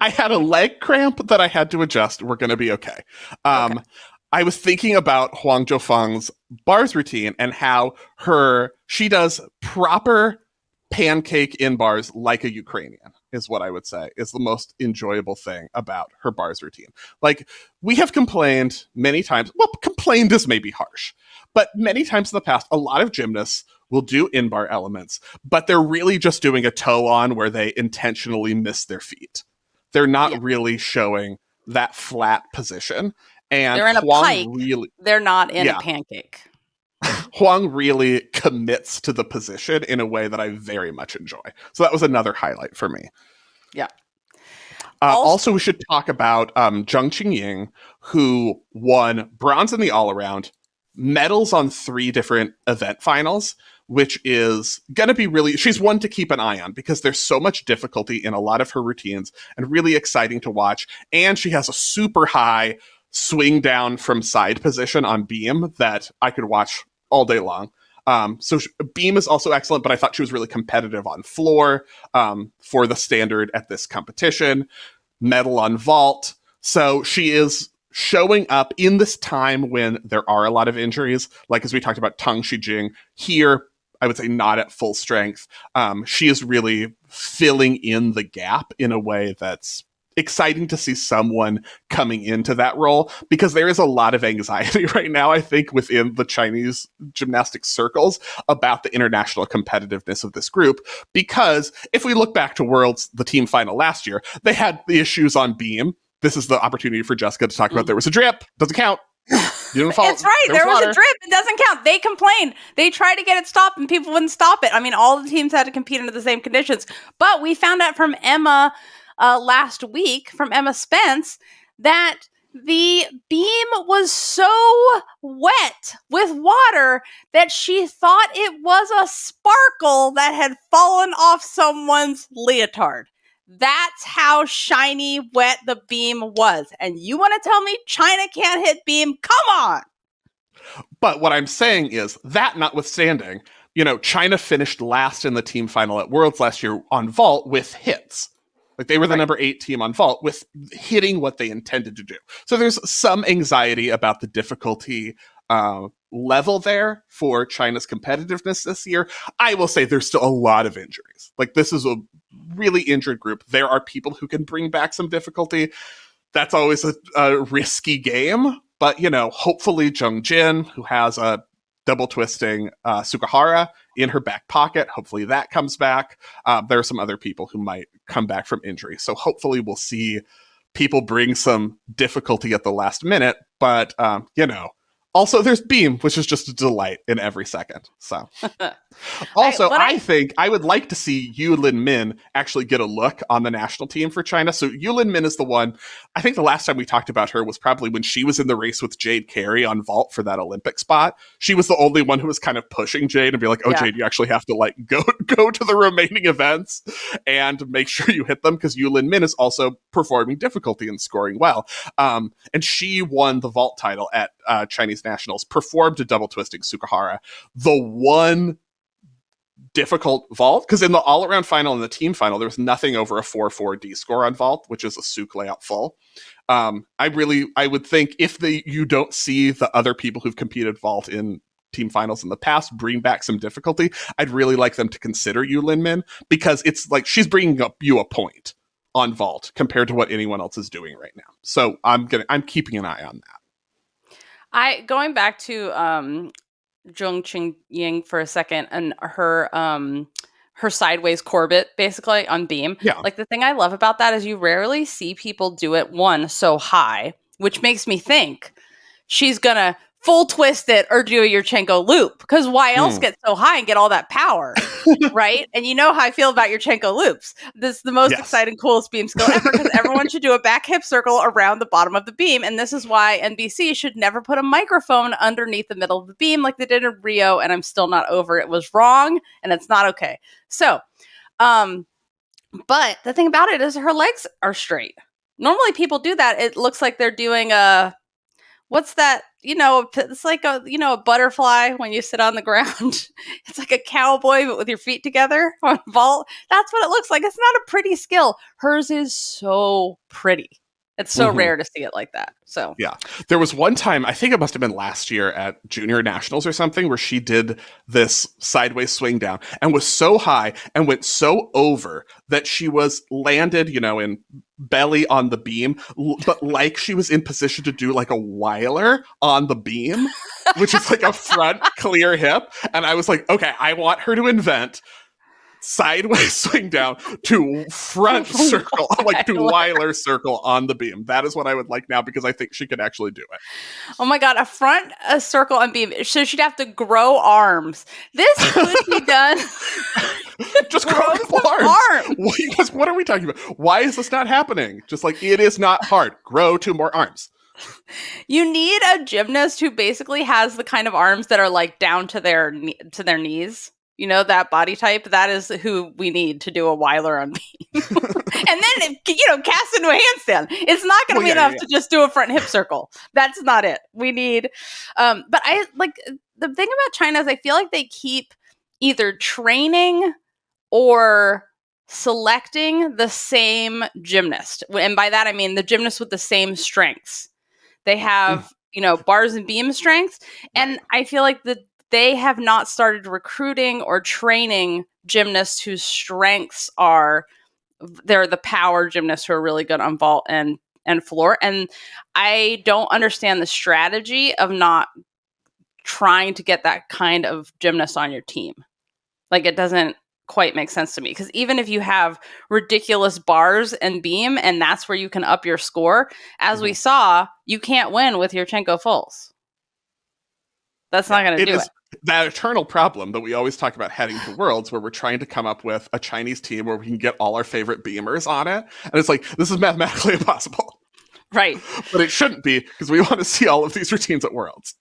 I had a leg cramp that I had to adjust. We're going to be okay. I was thinking about Huang Zhofeng's bars routine and how she does proper pancake in bars like a Ukrainian is what I would say is the most enjoyable thing about her bars routine. Like, we have complained many times. Well, complained is maybe harsh, but many times in the past, a lot of gymnasts will do in-bar elements, but they're really just doing a toe on where they intentionally miss their feet. They're not really showing that flat position. And they're in a pike. They're not in a pancake. Huang really commits to the position in a way that I very much enjoy. So that was another highlight for me. Yeah. Also, we should talk about Zheng Qingying, who won bronze in the all-around, medals on 3 different event finals, which is going to be she's one to keep an eye on because there's so much difficulty in a lot of her routines and really exciting to watch. And she has a super high swing down from side position on beam that I could watch all day long. So beam is also excellent, but I thought she was really competitive on floor for the standard at this competition. Medal on vault. So she is showing up in this time when there are a lot of injuries, like as we talked about Tang Shijing here, I would say not at full strength. She is really filling in the gap in a way that's exciting to see someone coming into that role, because there is a lot of anxiety right now, I think, within the Chinese gymnastics circles about the international competitiveness of this group. Because if we look back to Worlds, the team final last year, they had the issues on beam. This is the opportunity for Jessica to talk about there was a drip. Doesn't count. You didn't fall. It's right. There was a drip. It doesn't count. They complained. They tried to get it stopped and people wouldn't stop it. I mean, all the teams had to compete under the same conditions. But we found out from Emma last week, from Emma Spence, that the beam was so wet with water that she thought it was a sparkle that had fallen off someone's leotard. That's how shiny wet the beam was. And you want to tell me China can't hit beam? Come on. But what I'm saying is, that notwithstanding, China finished last in the team final at Worlds last year on vault with hits. Like, they were the number 8 team on vault with hitting what they intended to do. So there's some anxiety about the difficulty level there for China's competitiveness this year. I will say there's still a lot of injuries. Like, this is a really injured group. There are people who can bring back some difficulty. That's always a risky game. But, hopefully Zheng Jin, who has a double twisting Sukahara in her back pocket, hopefully that comes back. There are some other people who might come back from injury. So hopefully we'll see people bring some difficulty at the last minute. But, also there's beam, which is just a delight in every second. So also, I think I would like to see Yu Lin Min actually get a look on the national team for China. So Yu Lin Min is the one, I think the last time we talked about her was probably when she was in the race with Jade Carey on vault for that Olympic spot. She was the only one who was kind of pushing Jade and be like, Jade, you actually have to go to the remaining events and make sure you hit them, because Yu Lin Min is also performing difficulty and scoring well. And she won the vault title at Chinese Nationals, performed a double twisting Sukahara. The one difficult vault, because in the all-around final and the team final, there was nothing over a 4-4 D score on vault, which is a Suk layout full. I would think if you don't see the other people who've competed vault in team finals in the past bring back some difficulty, I'd really like them to consider Yu Lin Min, because it's like she's bringing up you a point on vault compared to what anyone else is doing right now. So I'm keeping an eye on that. Going back to Zheng Qingying for a second, and her sideways Corbett basically on beam. Yeah. Like, the thing I love about that is you rarely see people do it so high, which makes me think she's gonna full twist it or do a Yurchenko loop, because why else get so high and get all that power, right? And you know how I feel about Yurchenko loops. This is the most exciting, coolest beam skill ever, because everyone should do a back hip circle around the bottom of the beam, and this is why NBC should never put a microphone underneath the middle of the beam like they did in Rio, and I'm still not over it. It was wrong, and it's not okay. So, but the thing about it is her legs are straight. Normally people do that. It looks like they're doing what's that? It's like a butterfly when you sit on the ground. It's like a cowboy, but with your feet together on vault. That's what it looks like. It's not a pretty skill. Hers is so pretty. It's so rare to see it like that. So yeah, there was one time, I think it must have been last year at Junior Nationals or something, where she did this sideways swing down and was so high and went so over that she was landed, in belly on the beam, but like she was in position to do like a Weiler on the beam, which is like a front clear hip. And I was like, okay, I want her to invent sideways swing down to front circle, like to Weiler circle on the beam. That is what I would like now, because I think she could actually do it. Oh my God, a circle on beam. So she'd have to grow arms. This could be done. Just grow arms. What are we talking about? Why is this not happening? Just like, it is not hard. Grow 2 more arms. You need a gymnast who basically has the kind of arms that are like down to their knees. That body type, that is who we need to do a Weiler on beam. And then, cast into a handstand. It's not going to be enough to just do a front hip circle. That's not it. We need, but I like, the thing about China is I feel like they keep either training or selecting the same gymnast. And by that, I mean the gymnast with the same strengths. They have, bars and beam strength. And I feel like they have not started recruiting or training gymnasts whose strengths they're the power gymnasts who are really good on vault and floor. And I don't understand the strategy of not trying to get that kind of gymnast on your team. Like, it doesn't quite make sense to me, because even if you have ridiculous bars and beam and that's where you can up your score, as we saw, you can't win with your Chenko fulls. That's not going to do it. That eternal problem that we always talk about heading to Worlds, where we're trying to come up with a Chinese team where we can get all our favorite beamers on it. And it's like, this is mathematically impossible. Right. But it shouldn't be, because we want to see all of these routines at Worlds.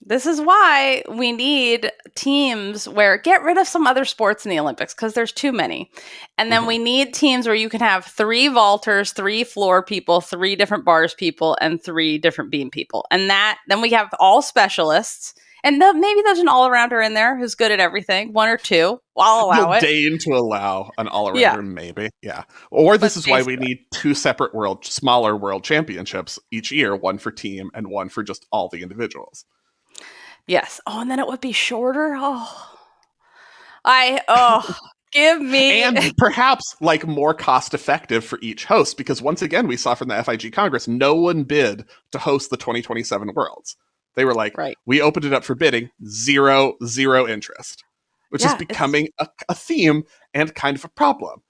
This is why we need teams where get rid of some other sports in the Olympics, because there's too many. And then we need teams where you can have 3 vaulters, 3 floor people, 3 different bars people, and 3 different beam people. And then we have all specialists. And maybe there's an all-arounder in there who's good at everything, 1 or 2. I'll allow it. Deign to allow an all-arounder, maybe. Yeah. Or this is why we need 2 separate smaller world championships each year, 1 for team and 1 for just all the individuals. Yes. Oh, and then it would be shorter. Give me. And perhaps more cost effective for each host, because once again, we saw from the FIG Congress, no one bid to host the 2027 Worlds. They were like, we opened it up for bidding, zero interest, which is becoming a theme and kind of a problem.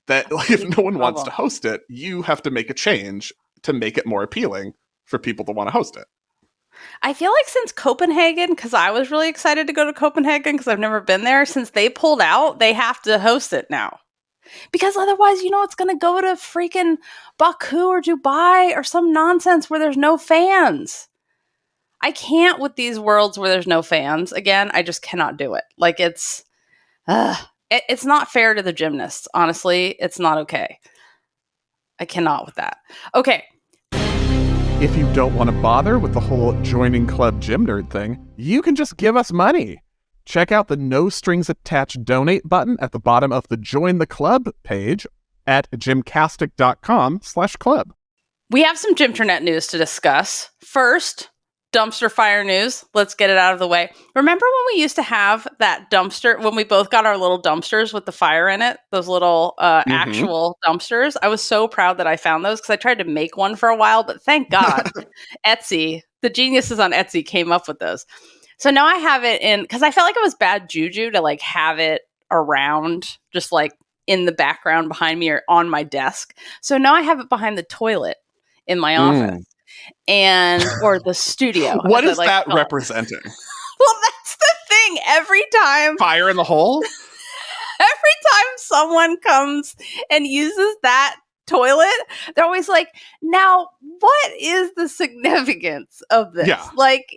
That if no one wants to host it, you have to make a change to make it more appealing for people to want to host it. I feel like since Copenhagen, because I was really excited to go to Copenhagen because I've never been there, since they pulled out, they have to host it now. Because otherwise, it's going to go to freaking Baku or Dubai or some nonsense where there's no fans. I can't with these worlds where there's no fans. Again, I just cannot do it. It's not fair to the gymnasts. Honestly, it's not okay. I cannot with that. Okay. If you don't want to bother with the whole joining Club Gym Nerd thing, you can just give us money. Check out the no strings attached donate button at the bottom of the Join the Club page at gymcastic.com/club. We have some Gymternet news to discuss. First, dumpster fire news. Let's get it out of the way. Remember when we used to have that dumpster, when we both got our little dumpsters with the fire in it, those little actual dumpsters? I was so proud that I found those because I tried to make one for a while, but thank God Etsy, the geniuses on Etsy came up with those. So now I have it in, because I felt like it was bad juju to have it around, just in the background behind me or on my desk. So now I have it behind the toilet in my office. Or the studio. What is that representing? Well, that's the thing. Every time fire in the hole. Every time someone comes and uses that toilet, they're always like, now what is the significance of this? Yeah.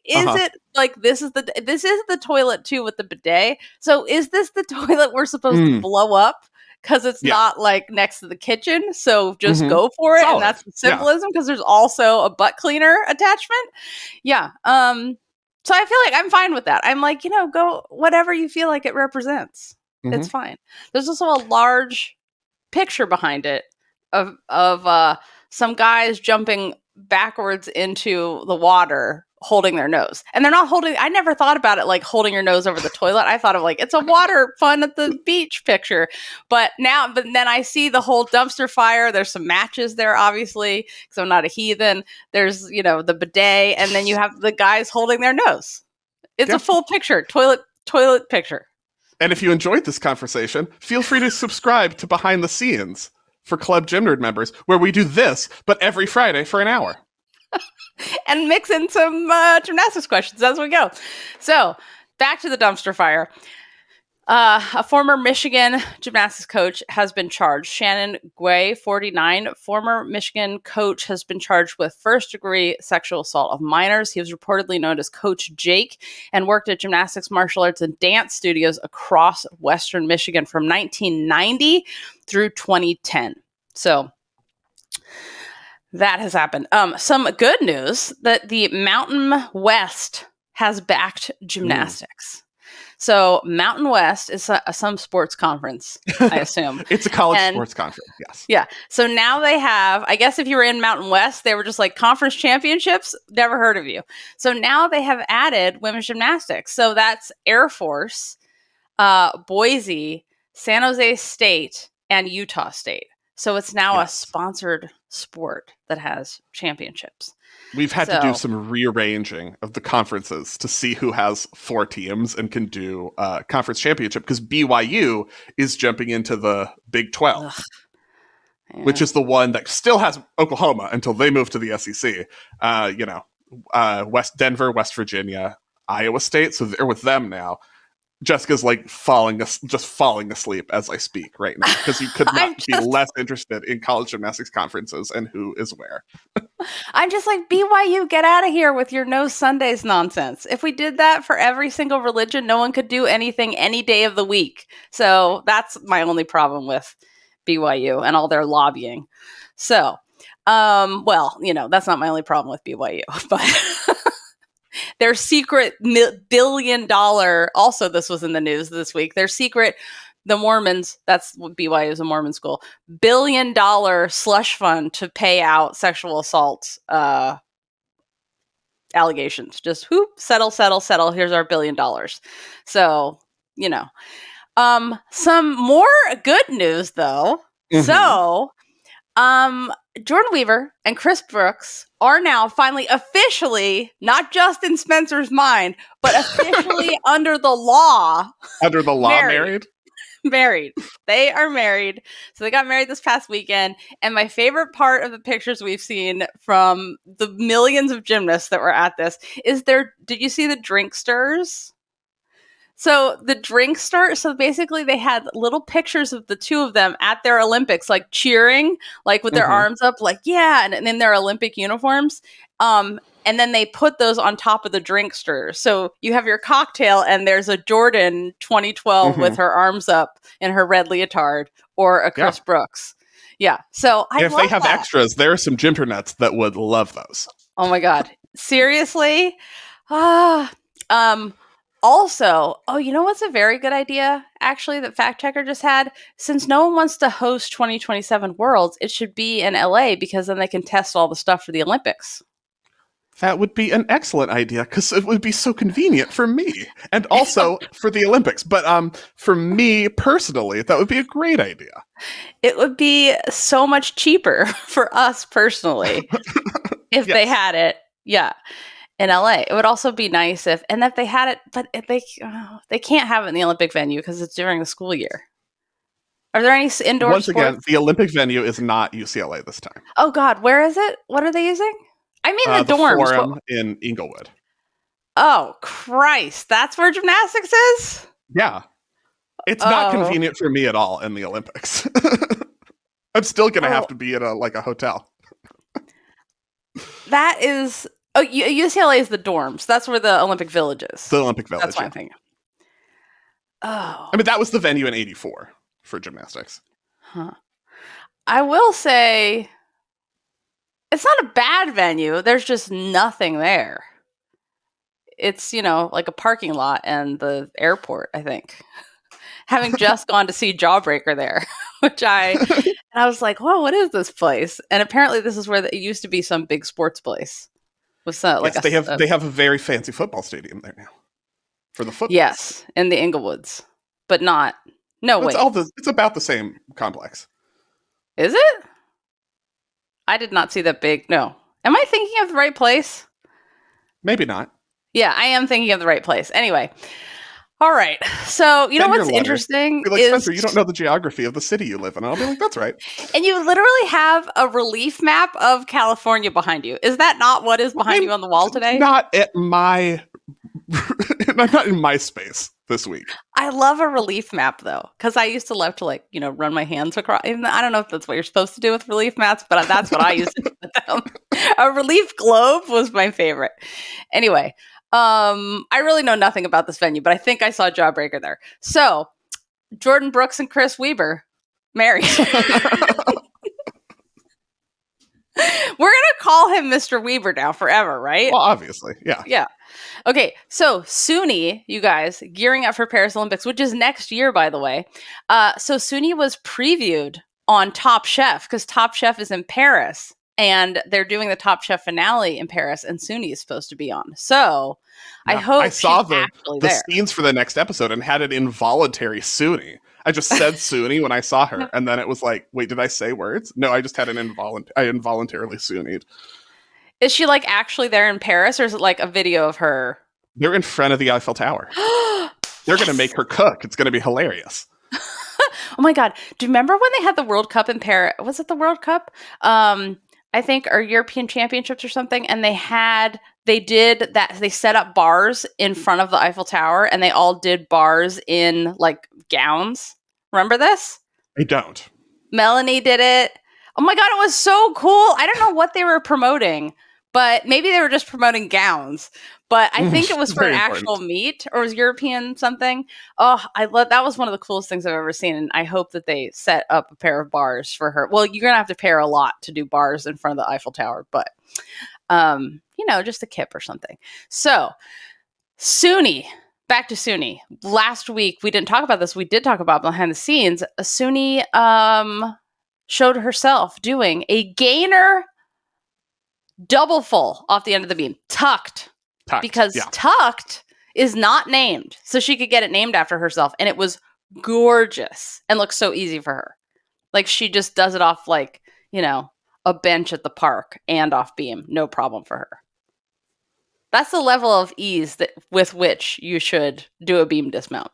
Is it this is the toilet too with the bidet? So is this the toilet we're supposed to blow up? Because it's not next to the kitchen, so just go for it. Solid. And that's the symbolism, because there's also a butt cleaner attachment. Yeah. So I feel like I'm fine with that. I'm go whatever you feel like it represents. It's fine. There's also a large picture behind it of some guys jumping backwards into the water holding their nose. And they're not holding, I never thought about it holding your nose over the toilet. I thought of it's a water fun at the beach picture. But then I see the whole dumpster fire. There's some matches there, obviously, because I'm not a heathen. There's, the bidet, and then you have the guys holding their nose. It's a full picture, toilet picture. And if you enjoyed this conversation, feel free to subscribe to Behind the Scenes for Club Gym Nerd members, where we do this, but every Friday for an hour. And mix in some gymnastics questions as we go. So, back to the dumpster fire. A former Michigan gymnastics coach has been charged. Shannon Gui, 49, former Michigan coach, has been charged with first-degree sexual assault of minors. He was reportedly known as Coach Jake and worked at gymnastics, martial arts, and dance studios across Western Michigan from 1990 through 2010. So, that has happened. Some good news that the Mountain West has backed gymnastics. So Mountain West is some sports conference, I assume. It's a college sports conference, yes. Yeah. So now they have, I guess if you were in Mountain West, they were just like conference championships. Never heard of you. So now they have added women's gymnastics. So that's Air Force, Boise, San Jose State, and Utah State. So it's now a sponsored sport that has championships. We've had to do some rearranging of the conferences to see who has 4 teams and can do conference championship, because BYU is jumping into the Big 12, which is the one that still has Oklahoma until they move to the SEC. West Denver, West Virginia, Iowa State. So they're with them now. Jessica's like falling asleep as I speak right now, because you could not be less interested in college gymnastics conferences and who is where. I'm just like, BYU, get out of here with your no Sundays nonsense. If we did that for every single religion, no one could do anything any day of the week. So that's my only problem with BYU and all their lobbying. So, that's not my only problem with BYU, but their secret $1 billion, also this was in the news this week, their secret, the Mormons, that's what BYU is, a Mormon school, $1 billion slush fund to pay out sexual assault allegations. Just settle. Here's our $1 billion. So, some more good news though. Mm-hmm. So, Jordan Weaver and Chris Brooks are now finally officially, not just in Spencer's mind, but officially under the law. Under the law, married? Married. They are married. So they got married this past weekend. And my favorite part of the pictures we've seen from the millions of gymnasts that were at this is did you see the drink stirs? So the drink stir, so basically they had little pictures of the two of them at their Olympics, like cheering, like with their arms up, like, yeah, and in their Olympic uniforms. And then they put those on top of the drink stir. So you have your cocktail and there's a Jordan 2012 with her arms up in her red leotard, or a Chris Brooks. Yeah. So if they have extras, there are some gymternuts that would love those. Oh my God. Seriously? Also, you know what's a very good idea, actually, that Fact Checker just had? Since no one wants to host 2027 Worlds, it should be in LA, because then they can test all the stuff for the Olympics. That would be an excellent idea, because it would be so convenient for me, and also for the Olympics. But for me personally, that would be a great idea. It would be so much cheaper for us personally if they had it. Yeah. In LA. It would also be nice if they had it, but they can't have it in the Olympic venue because it's during the school year. Are there any indoor Once sports? Again, the Olympic venue is not UCLA this time. Oh God, where is it? What are they using? I mean the dorms. Forum in Inglewood. Oh Christ, that's where gymnastics is? Yeah. It's not convenient for me at all in the Olympics. I'm still going to have to be at a hotel. That is... Oh, UCLA is the dorms. That's where the Olympic Village is. The Olympic Village. That's what I'm thinking. Oh. I mean, that was the venue in '84 for gymnastics. Huh. I will say, it's not a bad venue. There's just nothing there. It's, like a parking lot and the airport, I think. Having just gone to see Jawbreaker there, and I was like, whoa, what is this place? And apparently this is where it used to be some big sports place. They have a very fancy football stadium there now for the football. Yes, in the Inglewoods, but not. No, wait. It's about the same complex. Is it? I did not see that big. No, am I thinking of the right place? Maybe not. Yeah, I am thinking of the right place. Anyway, all right. So, you know what's interesting is... Spencer, you don't know the geography of the city you live in. I'll be like, that's right. And you literally have a relief map of California behind you. Is that not what is behind you on the wall today? Not at my... not in my space this week. I love a relief map, though, because I used to love to, run my hands across. I don't know if that's what you're supposed to do with relief maps, but that's what I used to do with them. A relief globe was my favorite. Anyway... I really know nothing about this venue, but I think I saw Jawbreaker there. So, Jordan Brooks and Chris Weaver married. We're going to call him Mr. Weber now forever, right? Well, obviously, yeah. Yeah. Okay, so Suni, you guys, gearing up for Paris Olympics, which is next year, by the way. So Suni was previewed on Top Chef because Top Chef is in Paris, and they're doing the Top Chef finale in Paris, and Suni is supposed to be on. So I hope I saw the there. scenes for the next episode and had an involuntary Suni. I just said Suni when I saw her, and then it was like, wait, did I say words? No, I just had I involuntarily Suni'd. Is she like actually there in Paris, or is it like a video of her? They're in front of the Eiffel Tower. They're going to make her cook. It's going to be hilarious. Oh my God. Do you remember when they had the World Cup in Paris? Was it the World Cup? I think, or European Championships or something. And they did that. They set up bars in front of the Eiffel Tower, and they all did bars in like gowns. Remember this? I don't. Melanie did it. Oh my God. It was so cool. I don't know what they were promoting, but maybe they were just promoting gowns. But I think it was for an actual meet, or it was European something. Oh, that was one of the coolest things I've ever seen. And I hope that they set up a pair of bars for her. Well, you're going to have to pay her a lot to do bars in front of the Eiffel Tower, but, just a kip or something. So Suni, back to Suni. Last week, we didn't talk about this. We did talk about behind the scenes. Suni showed herself doing a gainer double full off the end of the beam, tucked. Because tucked is not named. So she could get it named after herself. And it was gorgeous and looks so easy for her. Like she just does it off like, a bench at the park and off beam. No problem for her. That's the level of ease with which you should do a beam dismount.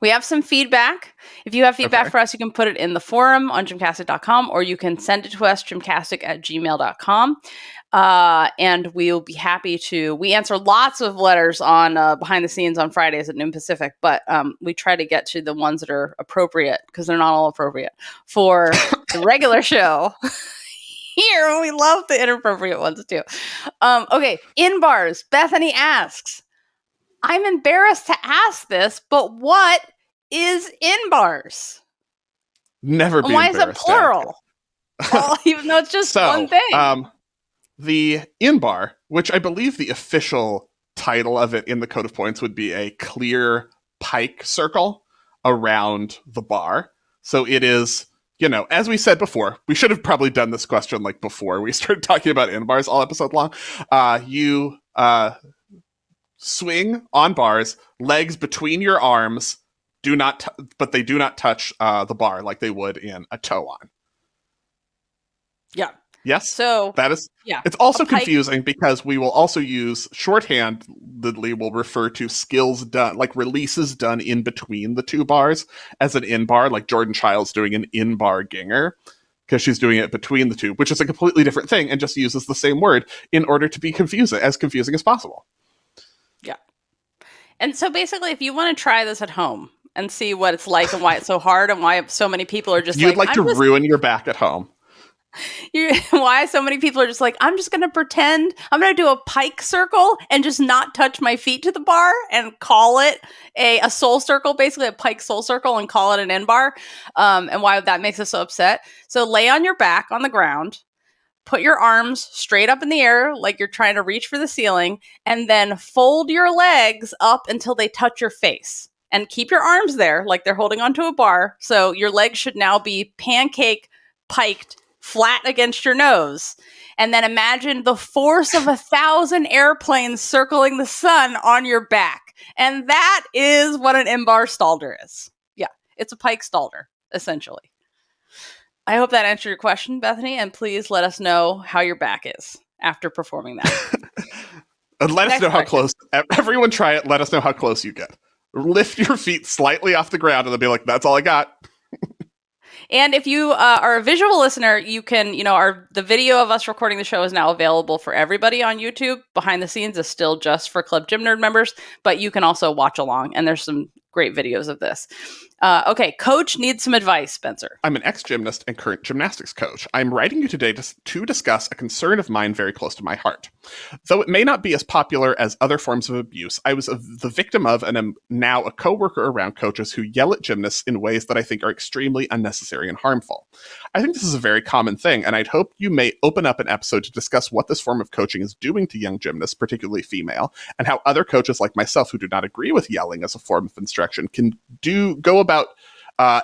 We have some feedback. If you have feedback for us, you can put it in the forum on gymcastic.com, or you can send it to us, gymcastic@gmail.com. And we'll be happy to. We answer lots of letters on behind the scenes on Fridays at noon Pacific, but we try to get to the ones that are appropriate, because they're not all appropriate for the regular show. Here, we love the inappropriate ones too. Okay, in bars, Bethany asks, I'm embarrassed to ask this, but what is in bars? Never be why embarrassed. Is it plural? Well, even though it's just one thing. The in bar, which I believe the official title of it in the Code of Points would be a clear pike circle around the bar. So it is, as we said before, we should have probably done this question like before we started talking about in bars all episode long. You swing on bars, legs between your arms, but they do not touch the bar like they would in a toe on. Yeah. Yes. So that is. Yeah. It's also confusing because we will also use shorthandedly. We'll refer to skills done, like releases done in between the two bars, as an in bar. Like Jordan Childs doing an in bar ginger, because she's doing it between the two, which is a completely different thing, and just uses the same word in order to be confusing as possible. Yeah. And so basically, if you want to try this at home and see what it's like and why it's so hard and why so many people are just You'd like to ruin your back at home. Why so many people are just like, I'm just going to pretend I'm going to do a pike circle and just not touch my feet to the bar and call it a soul circle, basically a pike soul circle, and call it an in bar. And why that makes us so upset. So lay on your back on the ground, put your arms straight up in the air like you're trying to reach for the ceiling, and then fold your legs up until they touch your face. And keep your arms there like they're holding onto a bar. So your legs should now be pancake piked flat against your nose. And then imagine the force of 1,000 airplanes circling the sun on your back. And that is what an in-bar stalder is. Yeah, it's a pike stalder, essentially. I hope that answered your question, Bethany, and please let us know how your back is after performing that. And let us know how close. Everyone try it. Let us know how close you get. Lift your feet slightly off the ground and they'll be like, that's all I got. And if you are a visual listener, you can, the video of us recording the show is now available for everybody on YouTube. Behind the scenes is still just for Club Gym Nerd members, but you can also watch along. And there's some great videos of this. Okay, coach needs some advice, Spencer. I'm an ex-gymnast and current gymnastics coach. I'm writing you today to discuss a concern of mine very close to my heart. Though it may not be as popular as other forms of abuse, I was the victim of and am now a coworker around coaches who yell at gymnasts in ways that I think are extremely unnecessary and harmful. I think this is a very common thing, and I'd hope you may open up an episode to discuss what this form of coaching is doing to young gymnasts, particularly female, and how other coaches like myself who do not agree with yelling as a form of instruction can go about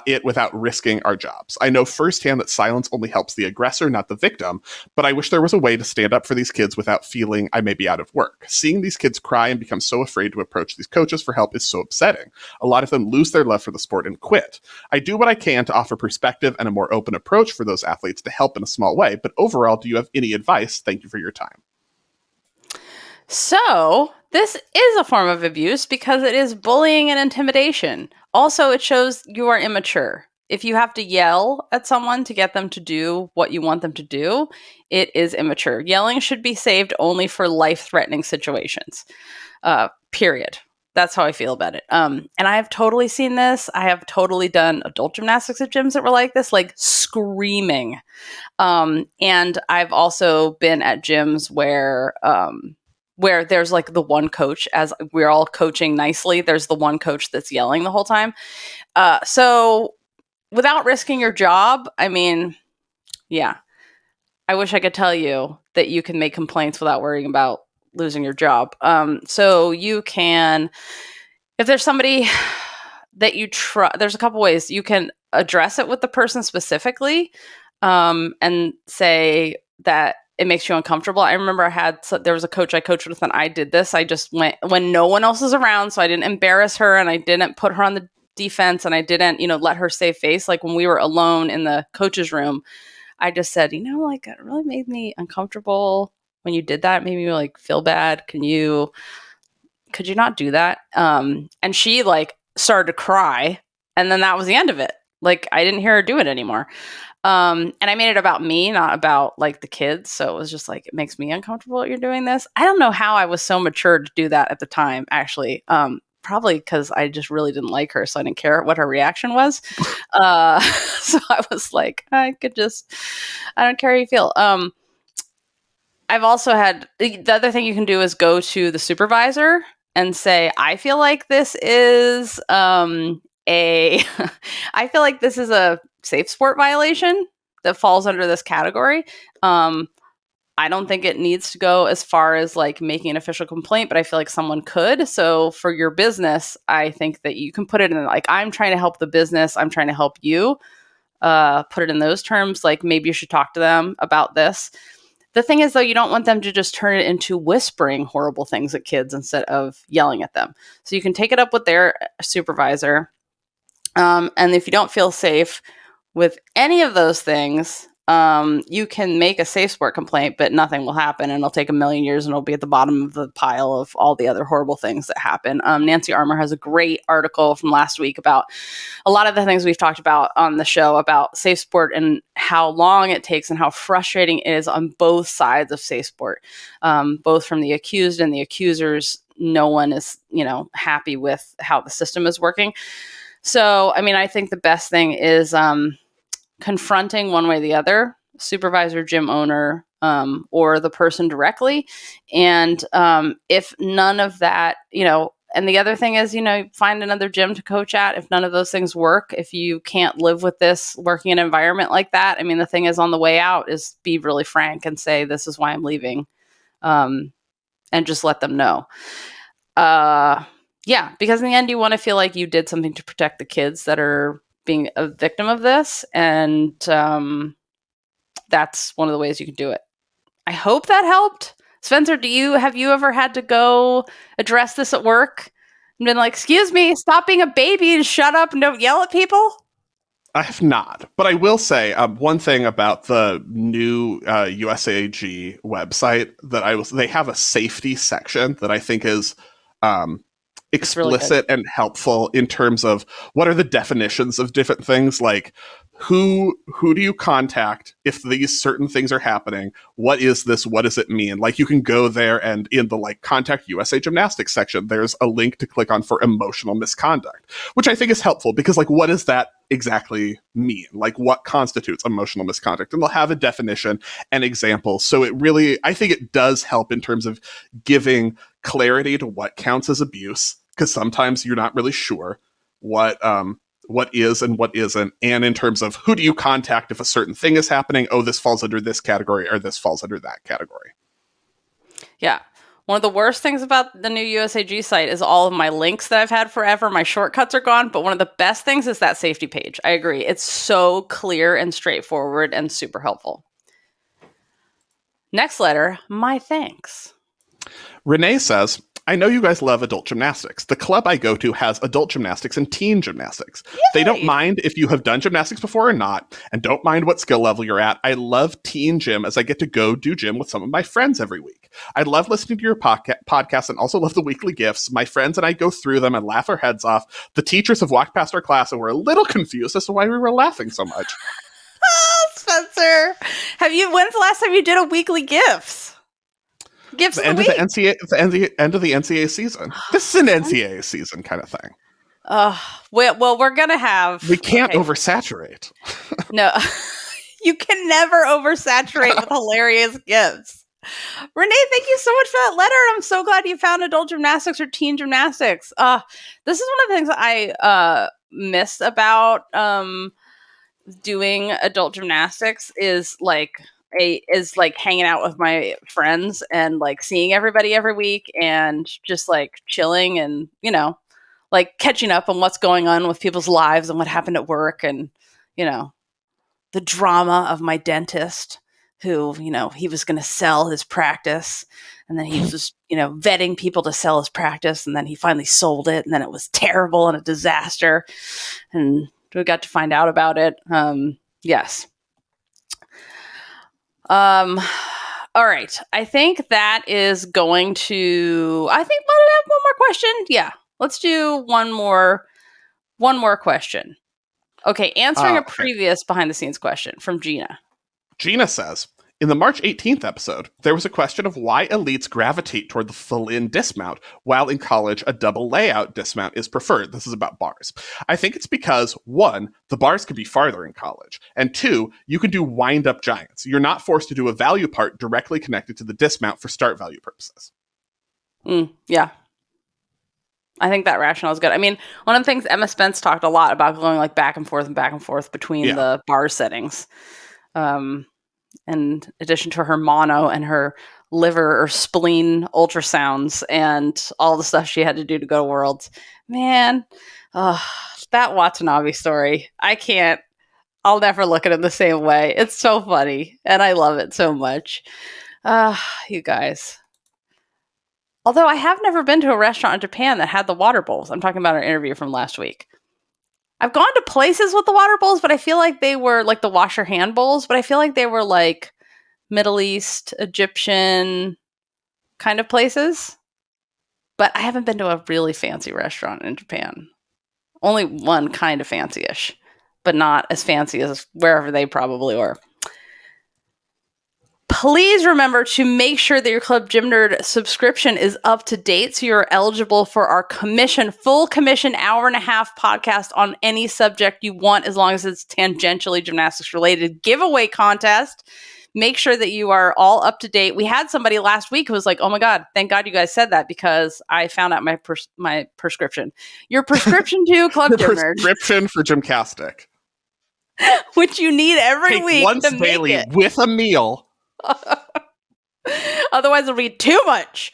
it without risking our jobs. I know firsthand that silence only helps the aggressor, not the victim, but I wish there was a way to stand up for these kids without feeling I may be out of work. Seeing these kids cry and become so afraid to approach these coaches for help is so upsetting. A lot of them lose their love for the sport and quit. I do what I can to offer perspective and a more open approach for those athletes to help in a small way, but overall, do you have any advice? Thank you for your time. So, this is a form of abuse because it is bullying and intimidation. Also, it shows you are immature. If you have to yell at someone to get them to do what you want them to do, it is immature. Yelling should be saved only for life-threatening situations. Period. That's how I feel about it. And I have totally seen this. I have totally done adult gymnastics at gyms that were like this, like screaming. And I've also been at gyms where there's like the one coach, as we're all coaching nicely, there's the one coach that's yelling the whole time. So without risking your job, I mean, yeah, I wish I could tell you that you can make complaints without worrying about losing your job. So you can, if there's somebody that you trust, there's a couple ways you can address it with the person specifically, and say that it makes you uncomfortable. I remember there was a coach I coached with and I did this. I just went when no one else was around. So I didn't embarrass her and I didn't put her on the defense and I didn't, let her save face. Like when we were alone in the coach's room, I just said, like it really made me uncomfortable when you did that. It made me like feel bad. Could you not do that? And she like started to cry and then that was the end of it. Like I didn't hear her do it anymore. And I made it about me, not about like the kids. So it was just like, it makes me uncomfortable that you're doing this. I don't know how I was so mature to do that at the time, actually. Probably because I just really didn't like her. So I didn't care what her reaction was. So I was like, I don't care how you feel. I've also had, the other thing you can do is go to the supervisor and say, I feel like this is I feel like this is a safe sport violation that falls under this category. I don't think it needs to go as far as like making an official complaint, but I feel like someone could. So for your business, I think that you can put it in like, I'm trying to help the business. I'm trying to help you. Put it in those terms. Like maybe you should talk to them about this. The thing is, though, you don't want them to just turn it into whispering horrible things at kids instead of yelling at them. So you can take it up with their supervisor. And if you don't feel safe with any of those things, you can make a safe sport complaint, but nothing will happen and it'll take a million years and it'll be at the bottom of the pile of all the other horrible things that happen. Nancy Armour has a great article from last week about a lot of the things we've talked about on the show about safe sport and how long it takes and how frustrating it is on both sides of safe sport, both from the accused and the accusers. No one is, happy with how the system is working. So, I mean, I think the best thing is confronting one way or the other, supervisor, gym owner, or the person directly. And if none of that, and the other thing is, find another gym to coach at. If none of those things work, if you can't live with this, working in an environment like that, I mean, the thing is on the way out is be really frank and say, this is why I'm leaving, and just let them know. Yeah, because in the end, you want to feel like you did something to protect the kids that are being a victim of this. And that's one of the ways you can do it. I hope that helped. Spencer, have you ever had to go address this at work and been like, excuse me, stop being a baby and shut up and don't yell at people? I have not, but I will say one thing about the new USAG website they have a safety section that I think is explicit really and helpful in terms of what are the definitions of different things, like who do you contact if these certain things are happening? What is this? What does it mean? Like, you can go there, and in the like contact USA Gymnastics section, there's a link to click on for emotional misconduct, which I think is helpful because, like, what does that exactly mean? Like, what constitutes emotional misconduct? And they'll have a definition and examples. So it really, I think it does help in terms of giving clarity to what counts as abuse, because sometimes you're not really sure what is and what isn't, and in terms of who do you contact if a certain thing is happening. Oh, this falls under this category, or this falls under that category. Yeah. One of the worst things about the new USAG site is all of my links that I've had forever. My shortcuts are gone, but one of the best things is that safety page. I agree. It's so clear and straightforward and super helpful. Next letter, my thanks. Renee says, I know you guys love adult gymnastics. The club I go to has adult gymnastics and teen gymnastics. Yay! They don't mind if you have done gymnastics before or not, and don't mind what skill level you're at. I love teen gym as I get to go do gym with some of my friends every week. I love listening to your podcast and also love the weekly gifts. My friends and I go through them and laugh our heads off. The teachers have walked past our class and were a little confused as to why we were laughing so much. Oh, Spencer. When's the last time you did a weekly gifts? Gifts the end of the NCAA, the end of the NCAA season. This is an NCAA season kind of thing. Well, we're gonna have. We can't oversaturate. No, you can never oversaturate with hilarious gifts. Renee, thank you so much for that letter. I'm so glad you found adult gymnastics or teen gymnastics. This is one of the things that I miss about doing adult gymnastics is hanging out with my friends and like seeing everybody every week and just like chilling and, you know, like catching up on what's going on with people's lives and what happened at work and, you know, the drama of my dentist who, you know, he was going to sell his practice and then he was, you know, vetting people to sell his practice and then he finally sold it and then it was terrible and a disaster and we got to find out about it. Yes. All right. I think that is going to, I think we'll have one more question. Yeah. Let's do one more question. Okay. Answering a previous behind the scenes question from Gina. Gina says, in the March 18th episode, there was a question of why elites gravitate toward the full-in dismount, while in college, a double layout dismount is preferred. This is about bars. I think it's because, 1, the bars can be farther in college, and 2, you can do wind-up giants. You're not forced to do a value part directly connected to the dismount for start value purposes. Yeah. I think that rationale is good. I mean, one of the things Emma Spence talked a lot about going like back and forth between the bar settings. In addition to her mono and her liver or spleen ultrasounds and all the stuff she had to do to go to Worlds. Man, that Watanabe story. I'll never look at it the same way. It's so funny. And I love it so much. You guys. Although I have never been to a restaurant in Japan that had the water bowls. I'm talking about our interview from last week. I've gone to places with the water bowls, but I feel like they were like the wash your hand bowls, but I feel like they were like Middle East, Egyptian kind of places. But I haven't been to a really fancy restaurant in Japan. Only one kind of fancy-ish, but not as fancy as wherever they probably were. Please remember to make sure that your Club Gym Nerd subscription is up to date so you're eligible for our full commission hour-and-a-half podcast on any subject you want as long as it's tangentially gymnastics related giveaway contest. Make sure that you are all up to date. We had somebody last week who was like, oh my God, thank God you guys said that because I found out my prescription. Your prescription to Club Gym Nerd. Prescription for GymCastic. Which you need every Take week once to make daily it. with a meal. Otherwise it'll be too much.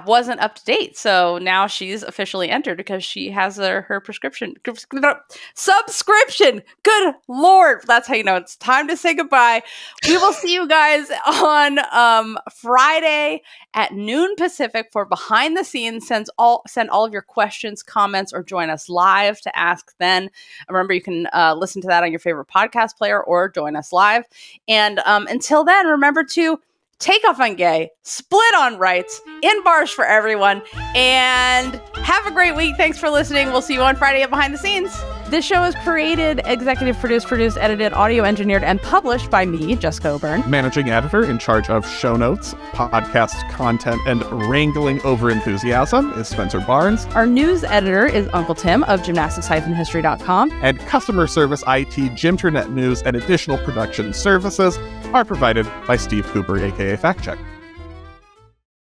Wasn't up to date. So now she's officially entered because she has her subscription. Good Lord. That's how you know it's time to say goodbye. We will see you guys on Friday at noon Pacific for behind the scenes. Send all of your questions, comments, or join us live to ask then. Remember, you can listen to that on your favorite podcast player or join us live. And until then, remember to take off on gay, split on rights, in bars for everyone, and have a great week. Thanks for listening. We'll see you on Friday at Behind the Scenes. This show is created, executive produced, edited, audio engineered, and published by me, Josc Roberson. Managing editor in charge of show notes, podcast content, and wrangling over enthusiasm is Spencer Barnes. Our news editor is Uncle Tim of gymnastics-history.com. And customer service, IT, Gymternet news, and additional production services are provided by Steve Cooper, aka Fact Check.